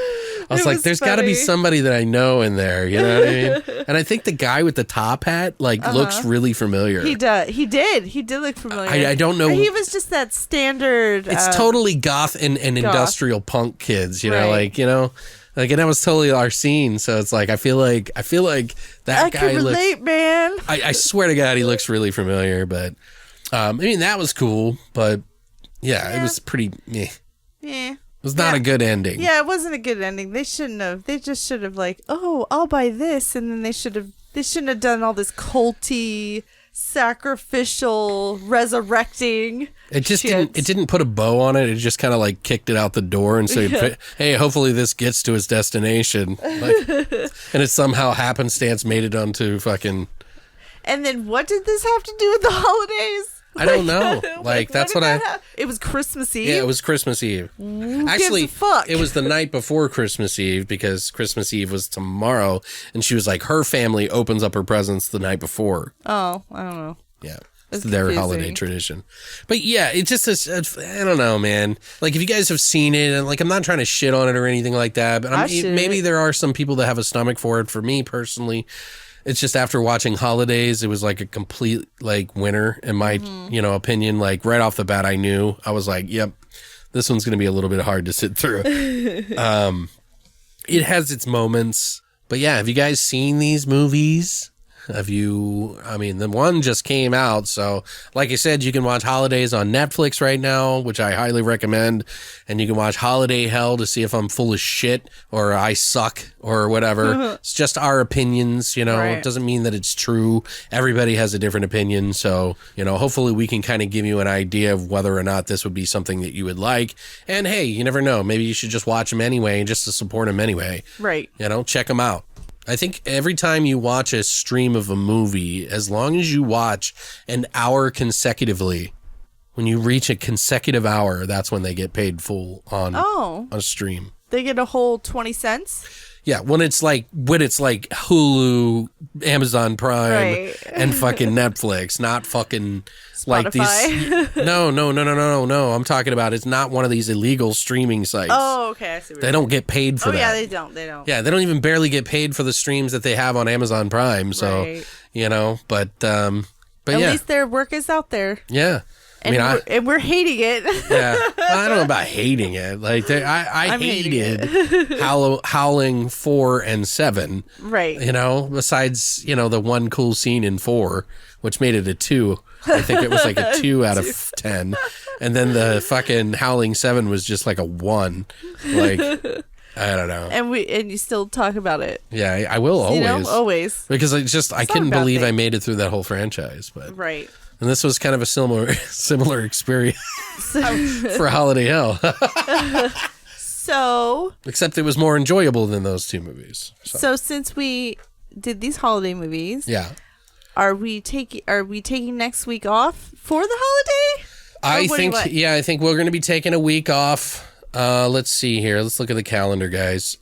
I was like, there's got to be somebody that I know in there, you know what I mean? And I think the guy with the top hat, looks really familiar. He does. He did look familiar. I don't know. He was just that standard. It's totally goth and industrial punk kids, you know, Like, and that was totally our scene. So it's like I feel like that I guy can relate, man. I swear to God, he looks really familiar. But I mean, that was cool. But yeah. It was pretty. Meh. Yeah. It was not a good ending. Yeah, it wasn't a good ending. They shouldn't have. They just should have like, oh, I'll buy this, and then they shouldn't have done all this culty, sacrificial, resurrecting. It just shit. didn't put a bow on it. It just kind of like kicked it out the door and said, "Hey, hopefully this gets to its destination." Like, and it somehow happenstance made it onto fucking. And then what did this have to do with the holidays? I don't know. Like that's what It was Christmas Eve. Yeah, it was Christmas Eve. Actually, it was the night before Christmas Eve because Christmas Eve was tomorrow, and she was like, her family opens up her presents the night before. Oh, I don't know. Yeah. It's their holiday tradition. But yeah, it just is, I don't know, man. Like if you guys have seen it, and like I'm not trying to shit on it or anything like that, but maybe there are some people that have a stomach for it. For me personally, it's just after watching Holidaze, it was like a complete like winner in my opinion. Like right off the bat, I knew. I was like, yep, this one's going to be a little bit hard to sit through. It has its moments, but yeah, have you guys seen these movies? I mean, the one just came out, so like I said, you can watch Holidaze on Netflix right now, which I highly recommend, and you can watch Holiday Hell to see if I'm full of shit or I suck or whatever. It's just our opinions, Right. It doesn't mean that it's true. Everybody has a different opinion, so, hopefully we can kind of give you an idea of whether or not this would be something that you would like, and hey, you never know, maybe you should just watch them anyway, just to support them anyway. Right. Check them out. I think every time you watch a stream of a movie, as long as you watch an hour consecutively, when you reach a consecutive hour, that's when they get paid full on a stream. They get a whole 20 cents? Yeah, when it's like Hulu, Amazon Prime, and fucking Netflix, not fucking Spotify. like these. No. I'm talking about it's not one of these illegal streaming sites. Oh, okay. I see. They don't get paid for that. Yeah, they don't. Yeah, they don't even barely get paid for the streams that they have on Amazon Prime. So, but At yeah. least their work is out there. Yeah. And we're hating it. Yeah. Well, I don't know about hating it. Like I hated Howling 4 and 7. Right. Besides, the one cool scene in 4, which made it a 2. I think it was like a 2 out of 10. And then the fucking Howling 7 was just like a 1. Like I don't know. And you still talk about it. Yeah, I will always. Always. Because I couldn't believe I made it through that whole franchise, but right. And this was kind of a similar experience for Holiday Hell. So, except it was more enjoyable than those two movies. So since we did these holiday movies, yeah, are we taking next week off for the holiday? I think we're going to be taking a week off. Let's see here. Let's look at the calendar, guys.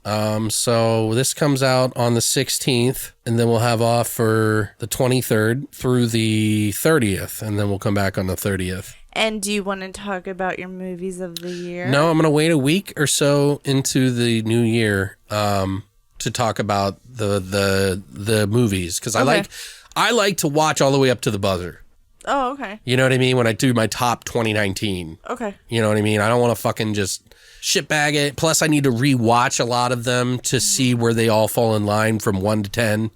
So this comes out on the 16th, and then we'll have off for the 23rd through the 30th, and then we'll come back on the 30th. And do you want to talk about your movies of the year? No, I'm going to wait a week or so into the new year to talk about the movies, because I like to watch all the way up to the buzzer. Oh, okay. You know what I mean? When I do my top 2019. Okay. You know what I mean? I don't want to fucking just shitbag it. Plus, I need to rewatch a lot of them to see where they all fall in line from 1 to 10.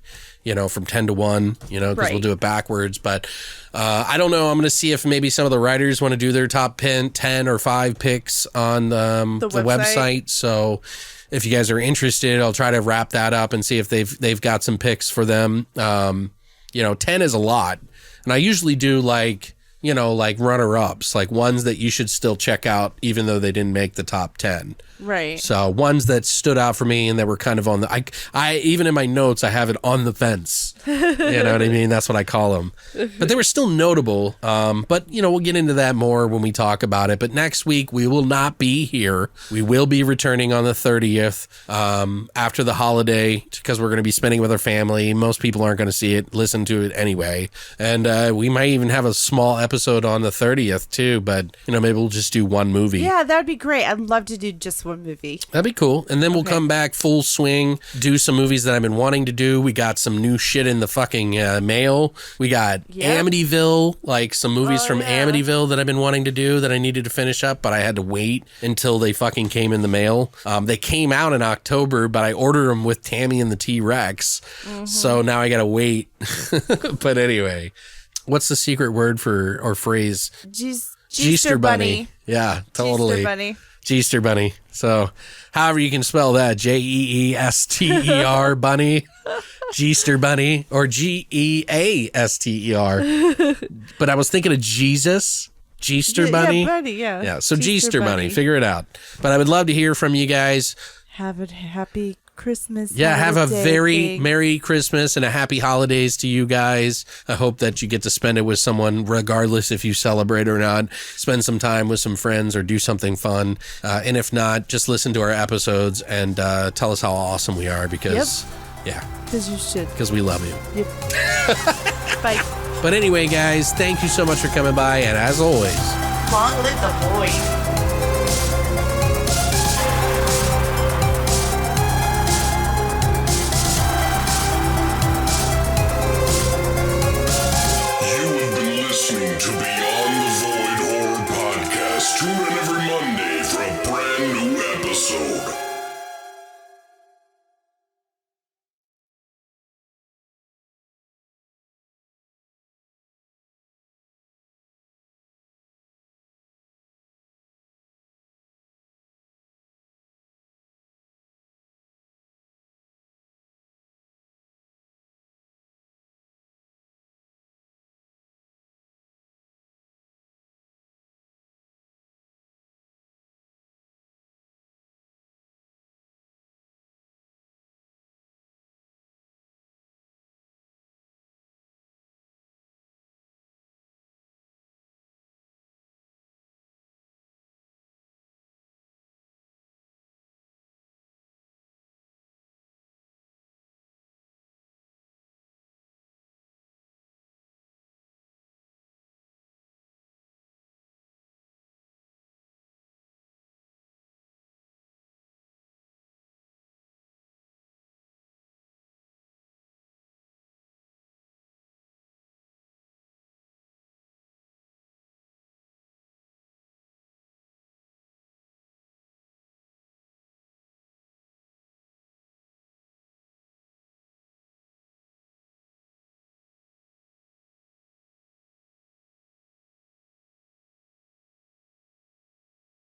From 10 to 1, because we'll do it backwards. But I don't know. I'm going to see if maybe some of the writers want to do their top 10 or 5 picks on the website. So if you guys are interested, I'll try to wrap that up and see if they've got some picks for them. 10 is a lot. And I usually do like runner-ups, like ones that you should still check out even though they didn't make the top 10. Right. So ones that stood out for me and that were kind of on the, I even in my notes, I have it on the fence. You know what I mean? That's what I call them. But they were still notable. But we'll get into that more when we talk about it. But next week we will not be here. We will be returning on the 30th after the holiday because we're going to be spending with our family. Most people aren't going to see it, listen to it anyway. And we might even have a small episode on the 30th too. But, maybe we'll just do one movie. Yeah, that would be great. I'd love to do just one movie. That'd be cool. And then we'll come back full swing, do some movies that I've been wanting to do. We got some new shit in in the fucking mail. We got Amityville, like some movies from Amityville that I've been wanting to do that I needed to finish up, but I had to wait until they fucking came in the mail. They came out in October, but I ordered them with Tammy and the T-Rex. So now I got to wait. But anyway, what's the secret word for or phrase? Geester bunny. Yeah, totally. Geester bunny. Geester bunny. So, however you can spell that, Jeester bunny, Geester bunny, or Geaster. But I was thinking of Jesus, Geester bunny. Yeah, bunny, yeah. Yeah, so Geester bunny. Figure it out. But I would love to hear from you guys. Have a happy Christmas. Yeah, have a very thing. Merry Christmas and a happy holidays to you guys. I hope that you get to spend it with someone, regardless if you celebrate or not. Spend some time with some friends or do something fun. And if not, just listen to our episodes and tell us how awesome we are because, Because you should. Because we love you. Yep. Bye. But anyway, guys, thank you so much for coming by. And as always, Long live the void.